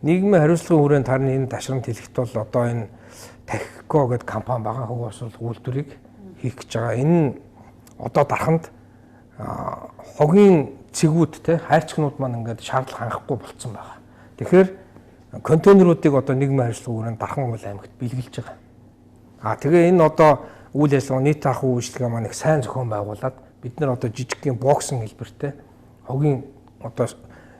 Нийгмийн хариуцлагын хүрээнд харин энэ ташрамт хэлэхэд бол одоо энэ Тахико гэдэг компани багаан хөв освол үйлдвэрийг хийх гэж байгаа. Энэ нь одоо дарханд хогийн цэгүүд те хайрцагнууд маань ингээд шаардлага хангахгүй болцсон байгаа. Тэгэхээр контейнеруудыг одоо нийгмийн хариуцлагын хүрээнд дархан уул аймагт бэлгэлж байгаа. Тэгээ энэ одоо үйл ажиллагаа нийт ахуй үйлчлэгээ маань их сайн зохион байгуулад бид нар одоо жижигхэн боксын хэлбэртэй хогийн одоо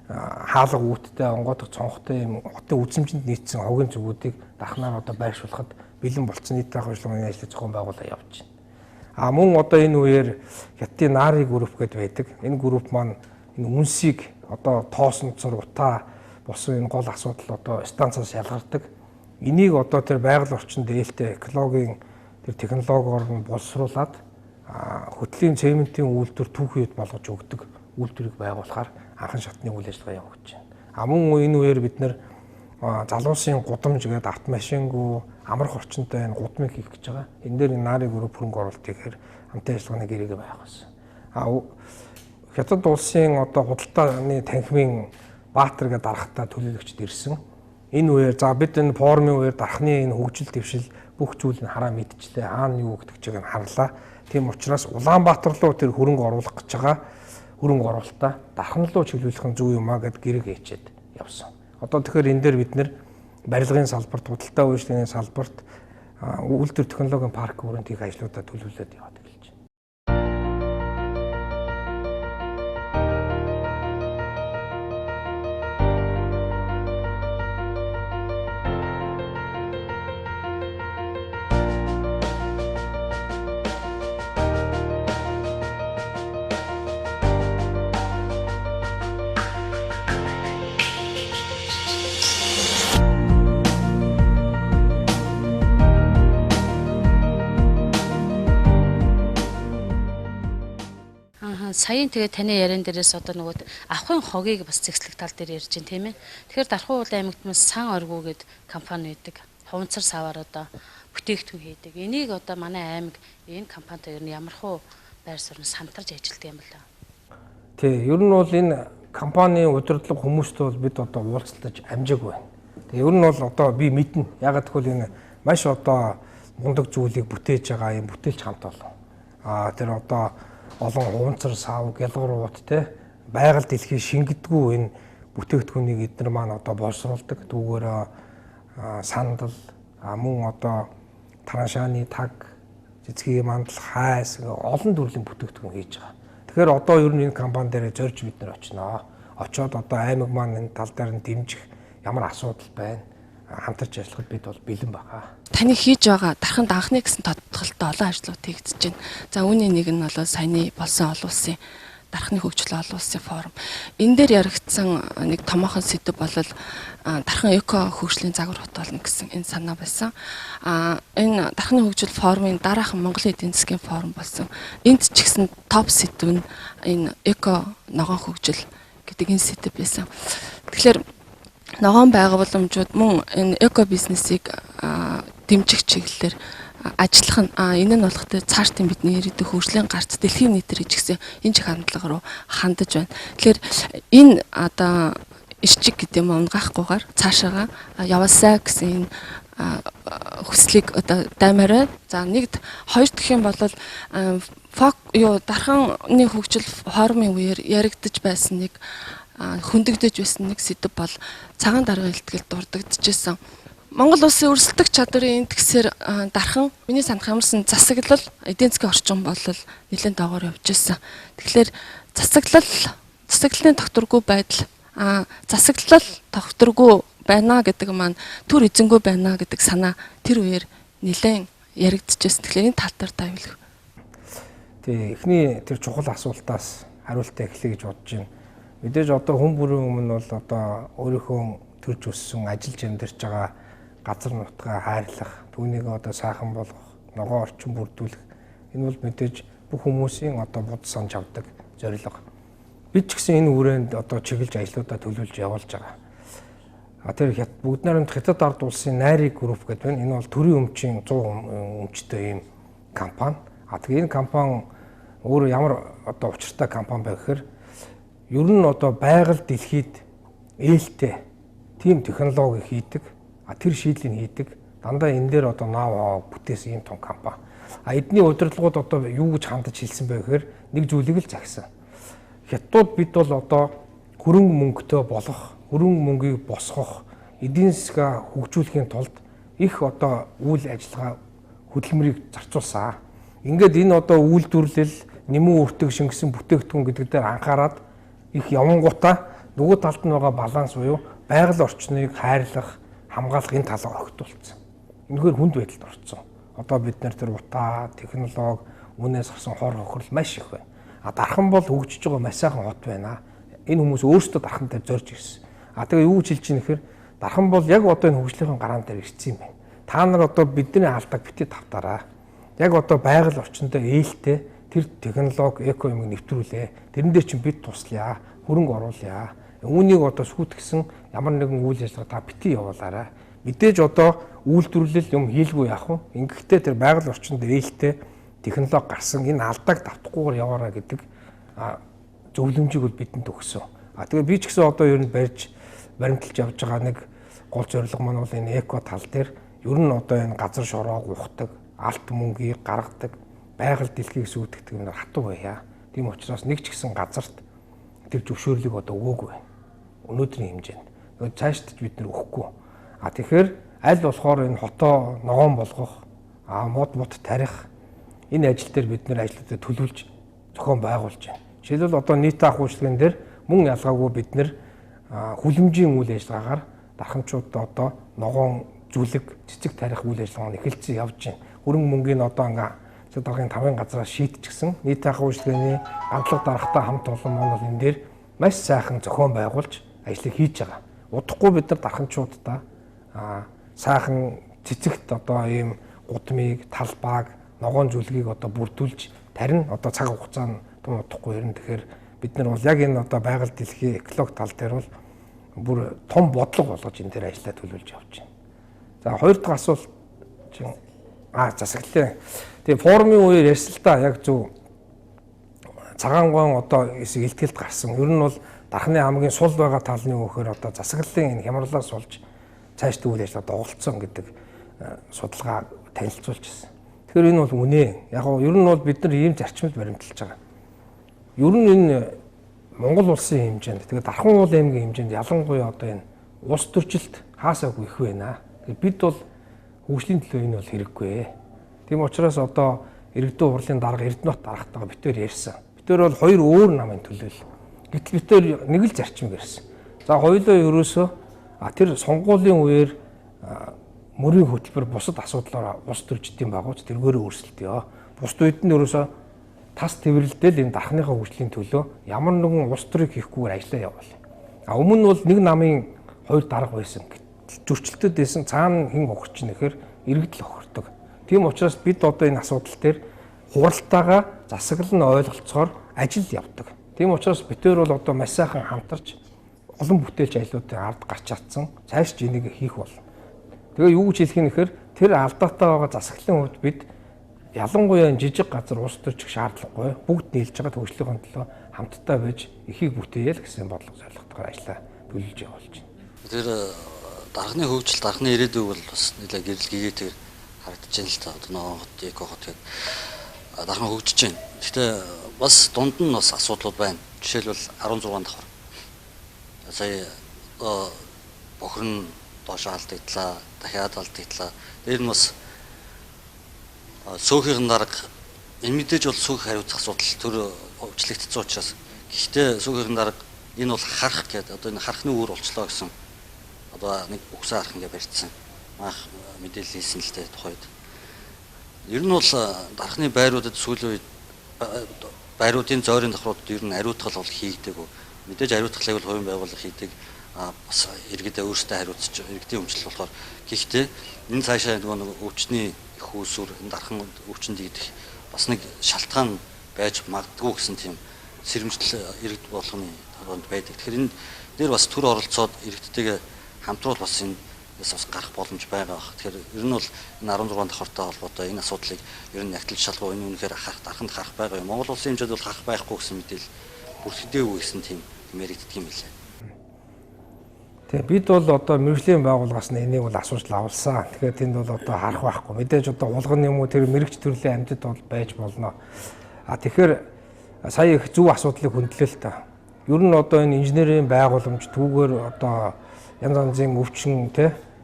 хаалга үүдтэй онгодог цонхтой юм хотын үзэмжинд нийцсэн хогийн зүгүүдийг дархнаар одоо байршуулахад бэлэн болцсон нийт ахуй үйлчлэгээний ажлыг зохион байгуулаад явж байна. Мөн одоо энэ үеэр Хятадын Нари групп гэдэг байдаг. Энэ групп маань энэ үнсийг одоо тоосонцор утаа болсон энэ гол асуудал одоо станцаас ялгардаг. Энийг одоо тэр байгаль орчинд ээлтэй экологийн тэр технологиор нь боловсруулад хөтлийн цементийн үйлдвэр түүхийд болгож өгдөг үйлдвэрийг байгуулахаар анхан шатны үйл ажиллагаа явуулж байна. Мөн энэ үеэр бид нэр залуусын гудамж гэдэг автомашингүй амрах орчинтой энэ гудмыг хийх гэж байгаа. Энэ дээр Нари групп хөрөнгө оруулалт хийхээр хамтын ажиллагааны гэрээгээ байгуулсан. Хятад улсын одоо худалдааны танхимын Баатар гэдэг дарахтаа төлөөлөгчд ирсэн. Энэ үеэр за бид энэ форумын үеэр дарахны энэ хөгжил дэвшил бүх зүйлийг хараа мэдчихлээ. Хаана юу гэдэг чигийг харлаа. Тийм учраас Улаанбаатар руу тэр хөрөнгө оруулах гэж байгаа хөрөнгө оруулалтаа дархан руу чиглүүлэх нь зөв юм а гэд гэрэг хийчихэд явсан. Одоо тэгэхээр энэ дээр бид нэр барилгын салбарт, худалдаа үйлчлэгийн салбарт үйлдвэр технологийн парк хүрээнд их ажлуудаа төлөвлөлөд яваад эхэлж байна. Саяын тэгээ таны яриан дээрээс одоо нөгөө авахын хогийг бас зэгслэг тал дээр ярьж байна тийм ээ. Тэгэхээр Дархан уул аймагт маань сан оргуу гэдэг компани байдаг. Хуванцар саваар одоо бүтээгдэхүүн хийдэг. Энийг одоо манай аймаг энэ компанитай ер нь ямархуу байр суурьнаас хамтарч ажилладаг юм байна. Тий, ер нь бол энэ компани удирдлага хүмүүстэй бол бид одоо уулзалтаж амжаагүй байна. Тэгээ ер нь бол одоо би мэднэ. Ягаад гэвэл энэ маш одоо мундаг зүйлийг бүтээж байгаа юм бүтээлч хамт болов. Тэр одоо олон хуванцар сав гялгуурууд те байгаль дэлхий шингэдэггүй энэ бүтээгдэхүүнийг эдгээр маань одоо боловсруулдаг. Түүгээр сандал мөн одоо тараншааны таг цэцгийн мандал хайс олон төрлийн бүтээгдэхүүн хийж байгаа. Тэгэхээр одоо ер нь энэ компани дээр зорж бид нар очноо. Очоод одоо аймаг маань энэ тал дээр нь дэмжих ямар асуудал байна. Хамтарч ажиллахад бид бол бэлэн байгаа. Таны хийж байгаа дарханд анхны гэсэн тодтолтой олон ажлууд хийгдэж байна. За үүний нэг нь бол саяны болсон олон улсын дархны хөгжил олон улсын форум. Энэ дээр яригдсан нэг томоохон сэдэв бол дархан эко хөгжлийн загвар хот болно гэсэн энэ санаа байсан. Энэ дархны хөгжил форумын дараахан Монголын эдийн засгийн форум болсон. Энд ч гэсэн топ сэдэв нь энэ эко ногоон хөгжил гэдэг энэ сэдэв байсан. Тэгэхээр ногоон байгууламжууд мөн энэ эко бизнесийг дэмжих чиглэлээр ажиллах нь энэ нь болох тэ цаашдын бидний ирээдүйн хөгжлийн гарц дэлхийн нийтээр ч гэсэн энэ чих хандлага руу хандаж байна. Тэгэхээр энэ одоо ишчиг гэдэг юм унгахгүйгээр цаашаага яваасаа гэсэн энэ хүслийг одоо даймаарай. За нэгд хоёр дахь юм бол дарханы хөгжил форумын үеэр яригдж байсан нэг хөндөгдөж байсан нэг сэдэв бол цагаан даргын илтгэл дурддагчжсэн. Монгол улсын өрсөлдөх чадварын индексээр дархан миний санах ямарсан засаглал эдийн засгийн орчин бол нэлээд доогоор явж байсан. Тэгэхээр засаглалын тогтворгүй байдал засаглал тогтворгүй байна гэдэг маань төр эзэнгүй байна гэдэг санаа тэр үеэр нэлээд яригдчихсэн. Тэгэхээр энэ тал дээр та юу хэлэх вэ? Тий, эхний тэр чухал асуултаас хариултаа эхлэе гэж бодож байна. Мэдээж одоо хүн бүрийн өмнө бол одоо өөрийнхөө төрж өссөн ажиллаж амьдарч байгаа газар нутгаа хайрлах, түүнийг одоо сайхан болгох, ногоон орчин бүрдүүлэх энэ бол мэдээж бүх хүмүүсийн одоо бод санаж авдаг зорилго. Бид ч гэсэн энэ хүрээнд одоо чиглэж ажлуудаа төлөвлөж явуулж байгаа. Тэр бүгд найрамд хятад ард улсын найрыг групп гэдэг байна. Энэ бол төрийн өмчийн 100 өмчтэй ийм компани. Тэгээ энэ компани өөрөө ямар одоо учиртай компани байх гэхээр ер нь одоо байгаль дэлхийд ээлтэй тийм технологи хийдэг, тэр шийдлийг хийдэг. Дандаа энэ дээр одоо ноу-хау бүтээсэн ийм том компани. Эдний удирдлагууд одоо юу гэж хандаж хэлсэн бэ гэхээр нэг зүйлийг л загсан. Хятадууд бид бол одоо хөрөнгө мөнгөтэй болох, хөрөнгө мөнгийг босгох, эдийн засгаа хөгжүүлэхийн тулд их одоо үйл ажиллагаа хөдөлмөрийг зарцуулсан. Ингээд энэ одоо үйлдвэрлэл, нэмэн үртэг шингэсэн бүтээгдэхүүн гэдэг дээр анхаарад их явангуудаа нөгөө талд нь байгаа баланс буюу байгаль орчныг хайрлах, хамгаалах энэ талаар огтулсан. Энэхээр хүнд байдалд орсон. Одоо бид нар тэр утаа, технологи, үнээс гарсан хор хохирол маш их байна. Дархан бол хөгжиж байгаа маш сайхан хот байна. Энэ хүмүүс өөрсдөө дархантай зорж ирсэн. Тэгээ юу гэж хэлж ийм нэхэр дархан бол яг одоо энэ хөгжлийн гараан дээр ирсэн юм байна. Та нар одоо бидний алдааг битээ тавтаараа. Яг одоо байгаль орчиндөө ээлтэй тэр технологи, эко юм нэвтрүүлээ. Тэрэн дээр чинь бид туслая, хөрөнгө оруулъя. Үүнийг одоо сүйтгэсэн ямар нэгэн үйл ажиллагаа та битээ явуулаарай. Мэдээж одоо үйлдвэрлэл юм хийлгүй яах вэ? Ингэхдээ тэр байгаль орчинд ээлтэй технологи гарсан энэ алдааг давтахгүйгээр яваарай гэдэг зөвлөмжийг бол бидэнд өгсөн. Тэгээ би ч гэсэн одоо ер нь баримталж явж байгаа нэг гол зорилго маань бол энэ эко тал дээр ер нь одоо энэ газар шороог ухдаг, алт мөнгийг гаргадаг, байгаль дэлхийг сүйтгэдэг юм хатуу байя. Тийм учраас нэг ч гэсэн газарт тэр зөвшөөрлийг одоо өгөөгүй байна. Өнөөдрийн хэмжээнд. Цаашд бид нэр өгөхгүй. Тэгэхээр аль болохоор энэ хотоо ногоон болгох, мод тарих энэ ажил дээр бид нэр ажлуудаа төлөвлөж зохион байгуулж байна. Жишээлбэл одоо нийт ахуйчлагын дээр мөн ялгаагүй бид нэр хүлэмжийн үйл ажиллагаагаар дархамчуудаа одоо ногоон зүлэг, цэцэг тарих үйл ажиллагааны эхэлсэн явж байна. Хөрөнгө мөнгөний одоо ингээ даргын 5 газраас шийтчихсэн. Нийт ахуйчлагын гандлага дарахтаа хамт олон маань бол энэ дээр маш сайхан зохион байгуулж ажлыг хийж байгаа. Удахгүй бид нар дархамчуудаа сайхан цэцэгт одоо ийм гудмыг, талбайг, ногоон зүлгийг одоо бүрдүүлж тарин одоо цаг хугацаанд том удахгүй ирнэ. Тэгэхээр бид нар бол яг энэ одоо байгаль дэлхийн экологи тал дээр бол бүр том бодлого болгож энэ дээр ажиллаа төлөвлөж явж байна. За хоёр дахь асуулт чинь засаглалын. Тэгээ форумын үеэр ярьсан л да яг зөв цагаангуйн одоо илтгэлд гарсан. Ер нь бол дархны хамгийн сул байгаа талны өгөхөр одоо засаглалын энэ хямралаас болж цаашдаа үйл ажиллагаа доголцсон гэдэг судалгаа танилцуулж ирсэн. Тэгэхээр энэ бол үнэ. Яг нь ер нь бол бид нар ийм зарчмд баримталж байгаа. Ер нь энэ Монгол улсын хэмжээнд тэгээд Дархан уул аймгийн хэмжээнд ялангуяа одоо энэ улс төржилт хаасаагүй их байна. Бид бол хөгжлийн төлөө энэ бол хэрэггүй. Тийм учраас одоо иргэдийн хурлын дарга Эрдэнэт дарагтайгаа битээр ярьсан. Битээр бол хоёр өөр намын төлөөл. Гэтэл битээр нэг л зарчим барьсан. За хоёулаа ерөөсөө тэр сонгуулийн үеэр мөрийн хөтөлбөр бусад асуудлаараа ус төрждийн байгууч тэргээрээ өөрсөлдөё. Бусад үед нь ерөөсөө тас тэрвэрлдэл энэ дархныхаа хөгжлийн төлөө ямар нэгэн улс төрийг хийхгүйгээр ажиллаа явуул. Өмнө нь бол нэг намын хоёр дарга байсан. Зөрчилдөд байсан цаана хэн хохирч нэхэр иргэдэл хохирдог. Тийм учраас бид одоо энэ асуудал дээр хуралтайгаа засаглал нь ойлголцохоор ажил явдаг. Тийм учраас битээр бол одоо маш сайхан хамтарч олон бүтээлч ажлуудын ард гарч чадсан. Цааш ч энийг хийх болно. Тэгээ юу гэж хэлэх юм нэхэр тэр алдаатай байгаа засаглалын хувьд бид ялангуяа жижиг газар ус төрчих шаардлагагүй. Бүгд нийлж байгаа төвчлөгийн төлөө хамтдаа байж эхийг бүтээе л гэсэн бодлого зорилготойгоор ажиллаа төлөвлөж явуулж байна. Тэр дархны хөгжил, дархны ирээдүйг бол бас нэлээд гэрэл гэгээтэйгээр харагдаж байна л та. Одоо ногоон хот, эко хот гэдэг дархан хөгжиж байна. Гэхдээ бас дунд нь бас асуудлууд байна. Жишээлбэл 16 давхар. Сая бохирн доош алдагдлаа, дахиад алдагдлаа. Дээр нь бас сөөхийн дарга энэ мэдээж бол сөөх хариуцах асуудал төр өвчлөгдсөн учраас гэхдээ сөөхийн дарга энэ бол харах гэдэг одоо энэ харахны үүр болчлоо гэсэн одоо нэг үгсэн харах ингээ барьцсан. Маах мэдээлэл хийсэн л дээ тухайд. Ер нь бол дархны байруудад сүүлийн үед баяруудын зойрын давхруудад ер нь ариутгал бол хийгдэг. Мэдээж ариутгалыг бол хувийн байгууллага хийдэг. Бас иргэдээ өөрсдөө хариуцж иргэдийн өмчлөл болохоор гэхдээ энэ цаашаа нөгөө өвчтний их үүсвэр дархан өвчин дийдэх бас нэг шалтгаан байж магадгүй гэсэн тийм сэрэмжлэл иргэд болгоны тоонд байдаг. Тэгэхээр энэ дээр бас төр оролцоод иргэдтэйгээ хамтруул бас энэ бас гарах боломж байгаа баг. Тэгэхээр ер нь бол энэ 16 давхартай холбоотой энэ асуудлыг ер нь нягтлж шалгах энэ үнэхээр дарханд харах байгаа юм. Монгол улсын хэмжээнд бол харах байхгүй гэсэн мэдээлэл бүртгэдэггүй гэсэн тийм мэрэгддэг юм билээ. Тэгээ бид бол одоо мэрэгжлийн байгууллагаас энийг бол асууж лавлсан. Тэгэхээр тэнд бол одоо харах байхгүй. Мэдээж одоо улган юм уу тэр мэрэгч төрлийн амьтад бол байж болно. Тэгэхээр сая их зөв асуудлыг хөндлөө л та. Ер нь одоо энэ инженерийн байгууламж түүгээр одоо янз янзын өвчин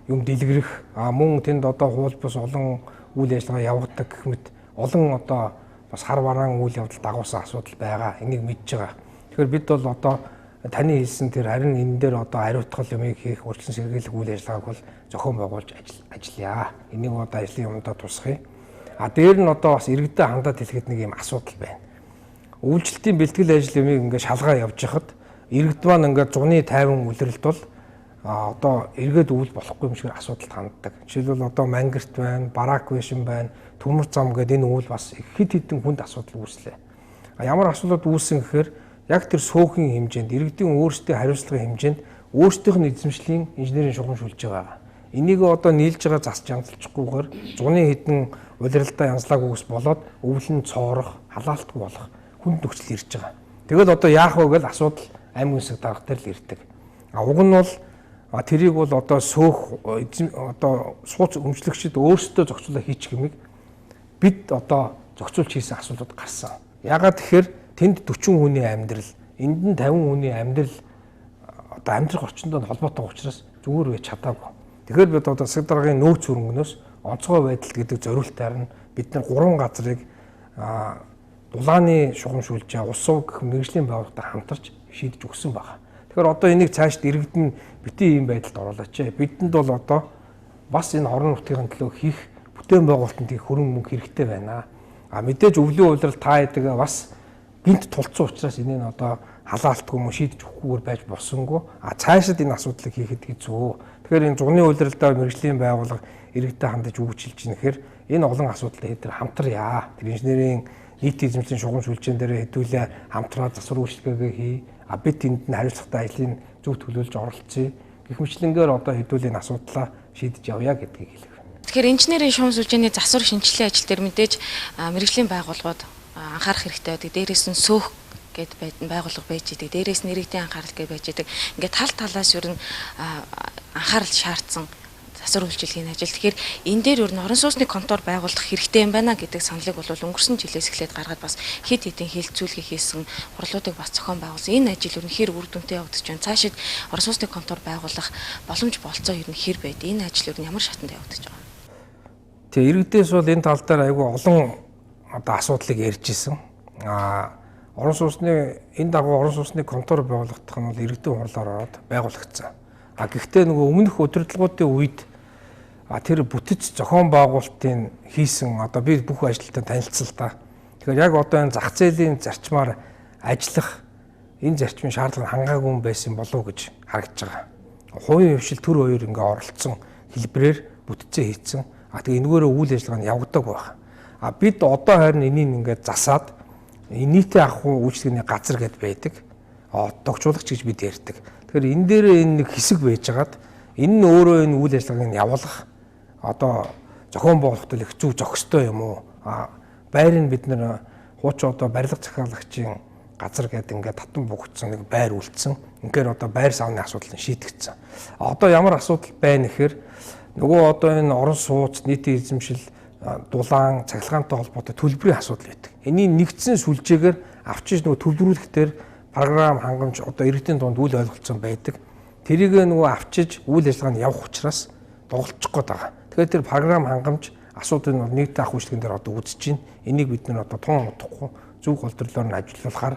юм дэлгэрэх мөн тэнд одоо хуулбас олон үйл ажиллагаа явуулдаг гэх мэт олон одоо бас хар бараан үйл явдал дагуулсан асуудал байгаа. Энийг мэдж байгаа. Тэгэхээр бид бол одоо таны хэлсэн тэр харин энэ дээр одоо хариуцлага юмыг хийх урьдчилан сэргийлэх үйл ажиллагааг бол зохион байгуулж ажиллая. Энийг одоо ажлын юмдаа тусгая. Дээр нь одоо бас иргэдэд хандаад хэлэхэд нэг юм асуудал байна. Үйлчлэлтийн бэлтгэл ажил юмыг ингээд шалгаа явж хахад иргэд маань ингээд зуны тайван үлрэлт бол одоо эргээд үйл болохгүй юм шиг асуудалд ханддаг. Жишээлбэл одоо мангирт байна, барак вэшин байна, төмөр зам гэдэг энэ үйл бас хэд хэдэн хүнд асуудал үүслээ. Ямар асуудлууд үүссэн гэхээр яг тэр сөөхийн хэмжээнд иргэдийн өөрсдийн хариуцлагын хэмжээнд өөрсдийнх нь эзэмшлийн инженерийн шугамшүүлж байгаа. Энийг одоо нийлж байгаа засч янзлчихгүйгээр зуны хэдэн улиралдаа янзлаагүй ус болоод өвлөн цоорох, халаалтгүй болох хүнд нөхцөл ирж байгаа. Тэгэл одоо яах вэ гэж асуудал аймгийн засаг дарга дээр л ирдэг. Уг нь бол тэрийг бол одоо сөөх одоо сууц өмчлөгчд өөрсдөө зохицуулах хийчих юмыг бид одоо зохицуулж хийсэн асуудлууд гарсан. Ягаад тэгэхээр тэнд 40 хүний амьдрал, энд нь 50 хүний амьдрал одоо амьдрах орчиндөө холбоотой учраас зүгээр байж чадаагүй. Тэгэхээр бид одоо засаг даргын нөөц хөрөнгнөөс онцгой байдал гэдэг зориултаар нь бид нар 3 газрыг дулааны шугамшуулж ус суу гэх мэргэжлийн байгууллагатай хамтарч шийдэж өгсөн байна. Тэгэхээр одоо энийг цаашд иргэд нь битгий ийм байдалд оруулаач. Бидэнд бол одоо бас энэ орон нутгийн төлөө хийх бүтээн байгуулалтанд их хөрөнгө мөнгө хэрэгтэй байна. Мэдээж өвлийн улирал та гэдэг бас гинт тулцсан учраас энийг одоо халаалтгүй мөн шийдэж өгөхгүйгээр байж болсонгүй. Цаашид энэ асуудлыг хийхэд хэцүү. Тэгэхээр энэ зуны улиралдаа мэргэжлийн байгууллага иргэдэд хандаж үгжилж байна. Тэгэхээр энэ олон асуудалтай хэдэр хамтрая. Тэр инженерийн нийт эзэмшлийн шугамшүүлжэн дээр хэдүүлээ хамтраад засвар үйлчлэгээ хий. Бид тэнд нь хариуцлагатай ажлыг зөв төлөөлж оролцъё. Гэх мэтлэнгээр одоо хэдүүлээ асуудлаа шийдэж явъя гэдгийг хэлэх. Тэгэхээр инженерийн шугамшүүлжээний засвар шинжилгээ ажил дээр мэдээж мэргэжлийн байгууллагууд анхаарах хэрэгтэй байдаг. Дээрээс нь сөөх гэд байгууллага байж идэг. Дээрээс нь иргэдийн анхаарал гэж байж идэг. Ингээд тал талаас ер нь анхаарал шаардсан засвар үйлчилгээний ажил. Тэгэхээр энэ дээр ер нь орон сууцны контор байгуулах хэрэгтэй юм байна гэдэг саналыг бол өнгөрсөн жилээс эхлээд гаргаад бас хэд хэдэн хилцүүлгээ хийсэн хурлуудыг бас зохион байгуулсан. Энэ ажил ер нь хэр үр дүнтэй явагдаж байна. Цаашид орон сууцны контор байгуулах боломж болцоо ер нь хэр байд. Энэ ажил ер нь ямар шатанд явагдаж байгаа. Тэгээ иргэдээс бол энэ тал дээр айгүй олон одоо асуудлыг ярьж исэн. Орон сууцны энэ дагуу орон сууцны контор байгуулагдах нь бол иргэдийн хурлаар ороод байгуулагдсан. Гэхдээ нөгөө өмнөх удирдлагуудын үед тэр бүтэц зохион байгуулалтын хийсэн одоо би бүх ажилтнаа танилцсан л да. Тэгэхээр яг одоо энэ зах зээлийн зарчмаар ажиллах энэ зарчмын шаардлага хангаагүй юм байсан болов уу гэж харагдаж байгаа. Хувийн хвшил төр хоёр ингээ оролцсон хэлбэрээр бүтцээ хийцэн. Тэгээ энэгээрээ үйл ажиллагаа нь явагдаг байна. Бид одоо харин энийг ингээ засаад нийтээ авах үйлчлэгээний газар гэд байдаг. Тогтчуулагч гэж бид ярьдаг. Тэгэхээр энэ дээр энэ нэг хэсэг байжгаад энэ нь өөрөө энэ үйл ажиллагааг нь явуулах одоо зохион байгуулалтын их зөв зохистой юм уу? Байр нь бид нэр хуучин одоо барилга захиалагчийн газар гэдэг ингээд татан богдсон нэг байр үлдсэн. Инхээр одоо байр савны асуудал нь шийдэгдсэн. Одоо ямар асуудал байна гэхээр нөгөө одоо энэ орон сууц, нийтийн эзэмшил, дулаан, цахилгаантай холбоотой төлбөрийн асуудал байдаг. Энийг нэгдсэн сүлжээгээр авчиж нөгөө төлбөрүүлэхээр програм хангамж одоо иргэдийн дунд үл ойлголцсон байдаг. Тэрийг нөгөө авчиж үйл ажиллагаанд явах учраас доголдчих гээд байгаа. Тэгэхээр тэр програм хангамж асуудыг нийт ах үйлчлэгэн дээр одоо үзэж байна. Энийг бид нэр одоо тун утгахгүй зөв голдролоор нь ажиллуулахаар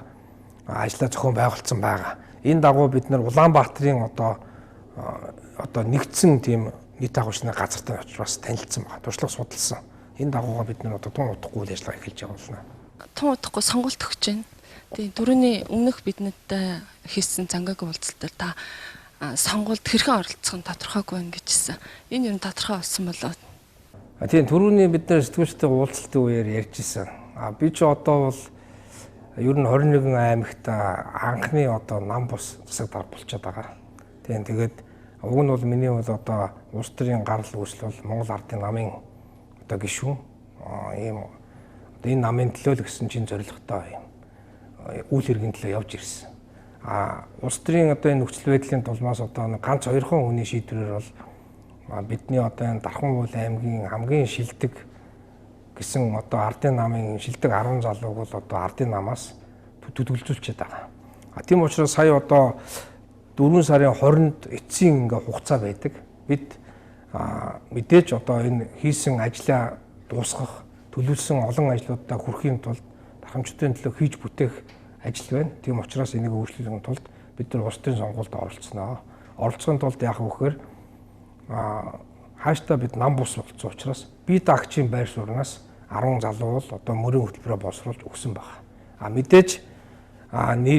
ажлаа зохион байгуулсан байгаа. Энэ дагуу бид нэр Улаанбаатарын одоо нэгдсэн тийм нийт ах үйлчлэгний газартай очиж бас танилцсан байна. Туршлага судалсан. Энэ дагуугаа бид нэр одоо тун утгахгүй үйл ажиллагаа эхэлж явуулна. тун удахгүй сонголт өгч байна. Тэгээ түрүүний өмнөх биднэртэй хийсэн цангаагийн уулзалт дээр та сонгуульд хэрхэн оролцох нь тодорхойгүй байна гэжсэн. Энэ юм тодорхой болсон болоо. Тийм түрүүний бид нар сэтгүүлчтэй уулзалтын үеэр ярьжсэн. Би ч одоо бол ер нь 21 аймагт анхны одоо нам бус засаг дарга болчиход байгаа. Тийм тэгээд уг нь бол миний бол одоо улс төрийн гарал үүсэл бол Монгол Ардын намын одоо гишүүн ийм энэ намын төлөө л гэсэн чинь зорилготой юм үйл хэргийн төлөө явж ирсэн. Улс төрийн одоо энэ нөхцөл байдлын тулмаас одоо ганц 2 хүний шийдвэрээр бол бидний одоо энэ Дархан уул аймгийн хамгийн шилдэг гэсэн одоо Ардын намын шилдэг 10 залууг бол одоо Ардын намаас төлөвлөжүүлчихэд байгаа. Тийм учраас сая одоо 4 сарын 20-нд эцсийн ингээ хугацаа байдаг. Бид мэдээж одоо энэ хийсэн ажлаа дуусгах, төлөвлөсөн олон ажлуудаа хүрэхийн тулд дархамжтын төлөө хийж бүтээх ажил байна. Тийм учраас энийг өөрчлөхийн тулд бид нар улс төрийн сонгуульд оролцсноо. Оролцохын тулд яах вэ гэхээр хааштай бид нам бус болсон учраас би дагчийн байр сууриас 10 залуу бол одоо мөрийн хөтөлбөрөөр боловсруулж өгсөн байна. Мэдээж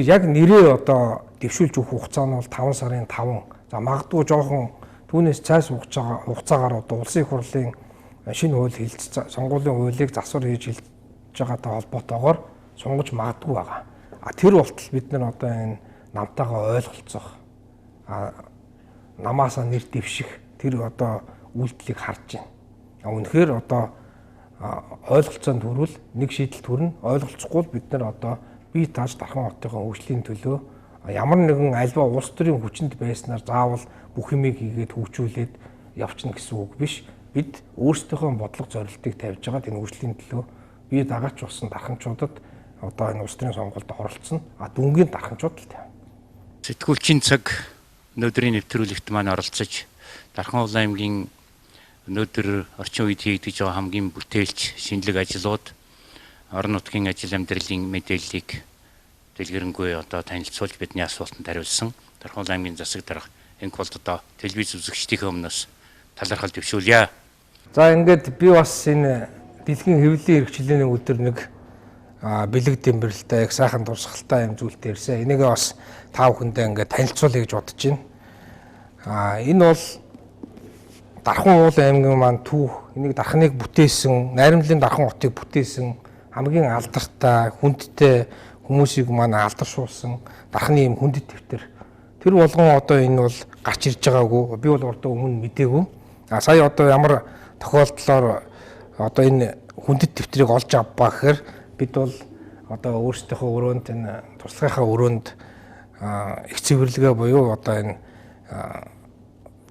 яг нэрээ одоо дэвшүүлж өгөх хугацаа нь бол 5 сарын 5. За магадгүй жоохон түүнээс цааш хугацаагаар одоо улсын их хурлын шинэ хууль хэлэлцэж сонгуулийн хуулийг засвар хийж хэлж байгаатай холбоотойгоор сунгаж магадгүй байгаа. Тэр болтол бид нар одоо энэ намтайгаа ойлголцох намаасаа нэр дэвших тэр одоо үйлдэлийг харж байна. Үнэхээр одоо ойлголцоонд хүрвэл нэг шийдэл төрнө. Ойлголцохгүй бид нар одоо бие тааж Дархан хотын хөгжлийн төлөө ямар нэгэн альва улс төрийн хүчинд байснаар заавал бүх юмыг хийгээд хөгжүүлээд явчихна гэсэн үг биш. Бид өөрсдийнхөө бодлого зорилтыг тавьж байгаа энэ хөгжлийн төлөө бие дагаач болсон дарханчуудад одоо энэ улс төрийн сонгуульд оролцсон. Дүнгийн дарханчууд л тавь. Сэтгүүлчийн цаг өнөөдрийн нэвтрүүлэгт маань оролцож Дархан уул аймгийн өнөөдөр орчин үед хийгдэж байгаа хамгийн бүтээлч шинэлэг ажлууд орон нутгийн ажил амьдралын мэдээллийг дэлгэрэнгүй одоо танилцуулж бидний асуултанд хариулсан Дархан уул аймгийн засаг дарга энэ болд одоо телевиз үзэгчдийнхээ өмнөөс талархал төвшүүлье. За ингээд би бас энэ дэлхийн хэвлэлийн эрхчлээний өдөр нэг бэлэг дэмбэрэлтэй их сайхан дурсгалтай юм зүйлтэй ирсэн. Энийгээ бас та бүхэндээ ингээд танилцуулъя гэж бодож байна. Энэ бол Дархан уул аймгийн маань түүх, энийг Дарханыг бүтээсэн, Найрамдлын Дархан хотыг бүтээсэн хамгийн алдартай, хүндтэй хүмүүсийг маань алдаршуулсан Дарханы юм хүндэт дэвтэр. Тэр болгон одоо энэ бол гарч ирж байгаагүй. Би бол одоо өмнө мэдээгүй. Сая одоо ямар тохиолдлоор одоо энэ хүндэт дэвтрийг олж авбаа гэхээр бид бол одоо өөрсдийнхөө өрөөнд энэ туршлагынхаа өрөөнд их цэвэрлэгээ буюу одоо энэ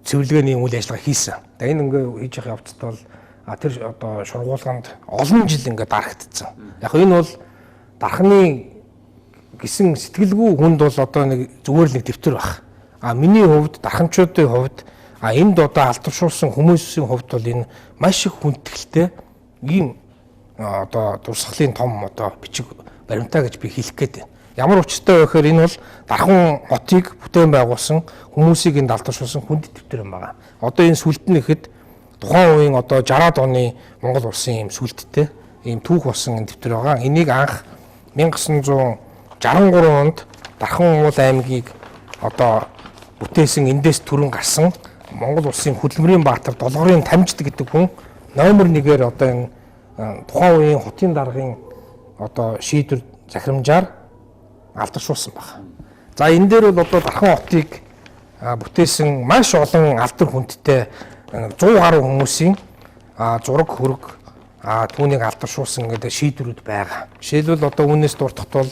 цэвэрлэгээний үйл ажиллагаа хийсэн. Энэ ингээ хийж явах явцад бол тэр одоо шургуулганд олон жил ингээ дарагдсан. Яг энэ бол Дарханы гэсэн сэтгэлгүй хүнд бол одоо нэг зүгээр л нэг дэвтэр баг. Миний хувьд дарханчуудын хувьд энд одоо алдаршуулсан хүмүүсийн хувьд бол энэ маш их хүндэтгэлтэй ийм одоо дурсгалын том одоо бичиг баримтаа гэж би хэлэх гээд байна. Ямар учиртай вэ гэхээр энэ бол Дархан хотыг бүтээн байгуулсан хүмүүсийг энд алдаршуулсан хүндэт дэвтэр юм байна. Одоо энэ сүлдэн ихэд тухайн үеийн одоо 60-аад оны Монгол улсын ийм сүлдтэй ийм түүх болсон дэвтэр байгаа. Энийг анх 1963 онд Дархан уул аймгийг одоо бүтээсэн эндээс түрэн гарсан Монгол улсын хөдөлмөрийн баатар Долгорын Тамжид гэдэг хүн номер 1-ээр одоо энэ тухайн үеийн хотын даргын одоо шийдвэр захирамжаар алдаршуулсан байна. За энэ дээр бол одоо Дархан хотыг бүтээсэн маш олон алдар хүндтэй 100 гаруй хүмүүсийн зураг хөрөг түүнийг алдаршуулсан гэдэг шийдвэрүүд байгаа. Жишээлбэл одоо үүнээс дуртахт бол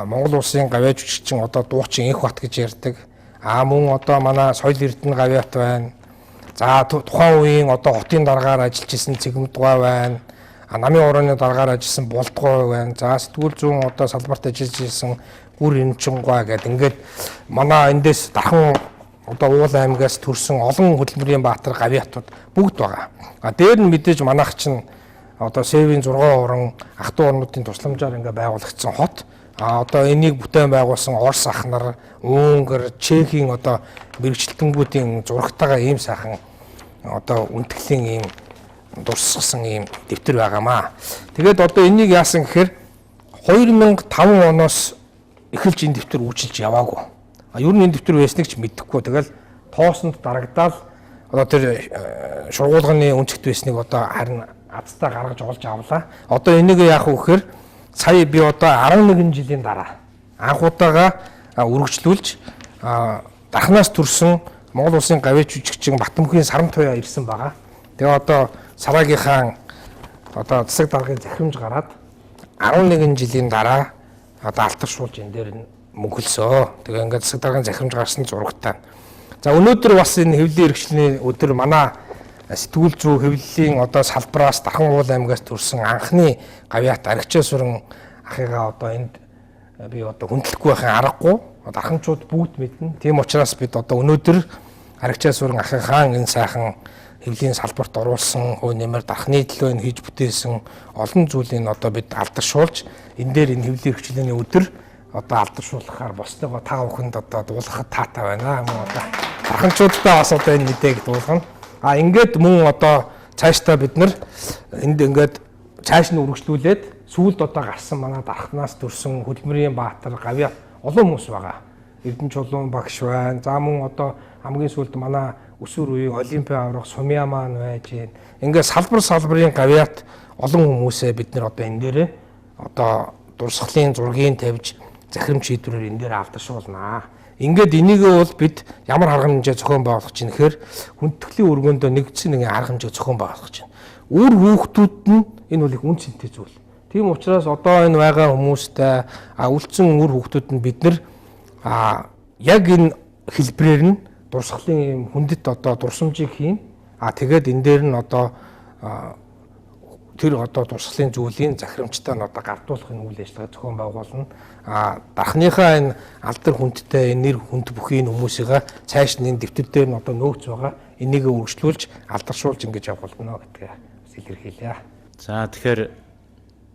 Монгол улсын гавьяа жүжигчин одоо дуучин Энх бат гэж ярьдаг. Мөн одоо манай соёл эрдэнэ гавьяат байна. За тухайн үеийн одоо хотын даргаар ажиллаж исэн Цэгмэдгой байна. Намын орооны даргаар ажилласан Болдгой байна. За сэтгүүл зүүн одоо салбарт ажиллаж исэн Гүр Эмчингой гэдэг ингээд манай эндээс Дархан одоо уул аймгаас төрсэн олон хөдөлмөрийн баатар гавьяатууд бүгд байгаа. Дээр нь мэдээж манайх чинь одоо Севийн 6 орон ах トゥ орнуудын тусламжаар ингээ байгуулагдсан хот. Одоо энийг бүтээн байгуулсан Орос ах нар, Унгар, Чехийн одоо мэрэгчлэлтэнгүүдийн зурагтайгаа ийм сайхан одоо үнэтгэлийн ийм дурсгасан ийм дэвтэр байгаамаа. Тэгээд одоо энийг яасан гэхээр 2005 оноос эхэлж энэ дэвтэр үйлчилж яваагүй. Ер нь энэ дэвтэр байсныг ч мэдэхгүй. Тэгэл тоосонд дарагдаал одоо тэр шургуулганы үнцгт байсныг одоо харин азтаа гаргаж олж авлаа. Одоо энийг яах вэ гэхээр сая би одоо 11 жилийн дараа анх удаага үргэлжлүүлж дархнаас төрсэн Монгол улсын гавьяач жүжигчин Батмөнхийн Саран туяа ирсэн байгаа. Тэгээ одоо Сараагийнхаа одоо засаг даргын захирамж гараад 11 жилийн дараа одоо алтаршуулж энэ дээр мөнгөлсөө. Тэгээ ингээд засаг даргын захирамж гарсан зурагтай. За өнөөдөр бас энэ хэвлэлийн эрхчлэлийн өдөр манай сэтгүүл зүй хэвлэлийн одоо салбараас Дархан уул аймгаас төрсэн анхны гавьяат Аригчаа сүрэн ахыгаа одоо энд би одоо хүндлэхгүй байхын аргагүй. Дарханчууд бүгд мэднэ. Тийм учраас бид одоо өнөөдөр Аригчаа сүрэн ахыгаан энэ сайхан хэвлэлийн салбарт оруулсан хөө нэмэр дархны төлөө энэ хийж бүтээсэн олон зүйлийг одоо бид алдаршуулж энэ дээр энэ хэвлэлийн эрхчлэлийн өдөр одоо алдаршуулахаар босдогоо та бүхэнд одоо дуулгахад таатай байна. Мөн одоо дарханчуудаа бас одоо энэ мэдээг дуулгана. Ингээд мөн одоо цаашдаа бид нар энд ингээд цааш нь үргэлжлүүлээд сүүлд одоо гарсан манай дархнаас төрсэн Хөдөлмөрийн Баатар гавьяат олон хүмүүс байгаа. Эрдэнэ Чулуун багш байна. За мөн одоо хамгийн сүүлд манай өсвөр үеийн Олимпийн аврах Сумья маань байж байна. Ингээд салбарын гавьяат олон хүмүүсээ бид нар одоо энэ дээрээ одоо дурсгалын зургийг тавьж захирамж шийдвэрээр энэ дээр алдаршуулнаа. Ингээд энийгээ бол бид ямар арга хэмжээ зохион байгуулах чинь гэхээр хүндэтгэлийн өргөндөө нэгдсэн нэгэн арга хэмжээ зохион байгуулах чинь. Үр хүүхдүүд нь энэ бол их үн цэнтэй зүйл. Тийм учраас одоо энэ байгаа хүмүүстэй үлдсэн үр хүүхдүүд нь бид нар яг энэ хэлбэрээр нь дурсгалын хүндэт одоо дурсамжийг хийн. Тэгээд энэ дээр нь одоо тэр одоо дурсгалын зүйлийн захирамжтай нь одоо гардуулахын үйл ажиллагаа зохион байгуулна. Дархныхаа энэ алдар хүндтэй энэ нэр хүнд бүхий хүмүүсийг цааш нь энэ дэвтэр дээр нь одоо нөөц байгаа. Энийг үргэлжлүүлж алдаршуулж ингэж явуулна гэдгээ илэрхийлье. За тэгэхээр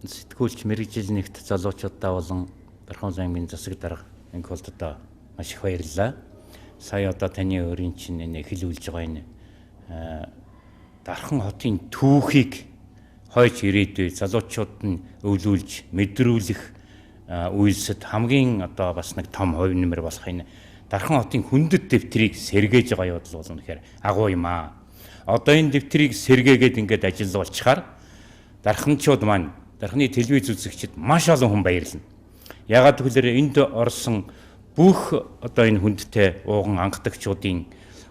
сэтгүүлч мэрэгжил нэгт залуучуудаа болон Дархан аймгийн засаг дарга энэ холд одоо маш их баярлалаа. Сая одоо таны өөрийн чинь энэ хэлүүлж байгаа энэ Дархан хотын түүхийг хойч ирээдүй залуучууд нь өвлүүлж мэдрүүлэх үйлсэд хамгийн одоо бас нэг том хувь нэмэр болох энэ Дархан хотын хүндэт дэвтрийг сэргээж байгаа явдал бол үнэхээр агуу юм аа. Одоо энэ дэвтрийг сэргээгээд ингээд ажиллуулчихаар дарханчууд маань дархны телевиз үзэгчид маш олон хүн баярлна. Ягаад гэвэл энд орсон бүх одоо энэ хүндтэй ууган анхдагчдын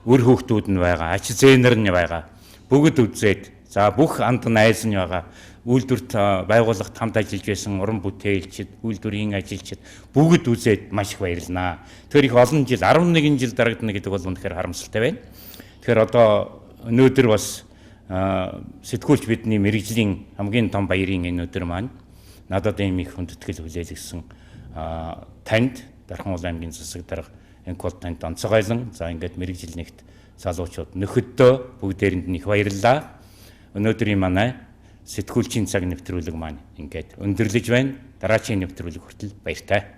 өр хөөгтүүд нь байгаа, ач зээнэр нь байгаа. Бүгд үзээд за бүх анд найз нь байгаа. Үйлдвэрт байгууллагт хамт ажиллаж байсан уран бүтээлчид, үйлдвэрийн ажилчид бүгд үзээд маш их баярлнаа. Тэгэхээр их олон жил 11 жил дарагдана гэдэг бол үнэхээр харамсалтай байна. Тэгэхээр одоо өнөөдөр бас сэтгүүлч бидний мэрэгжлийн хамгийн том баярын энэ өдөр маань надад ийм их хүндэтгэл хүлээлгэсэн танд Дархан уул аймгийн засаг дарга Энкол танд онцгойлон за ингээд мэрэгжил нэгт залуучууд нөхөдөө бүгдээрэнд нь их баярлалаа. Өнөөдрийн манай сэтгүүлчийн цаг нэвтрүүлэг маань ингээд өндөрлөж байна. Дараагийн нэвтрүүлэг хүртэл баяртай.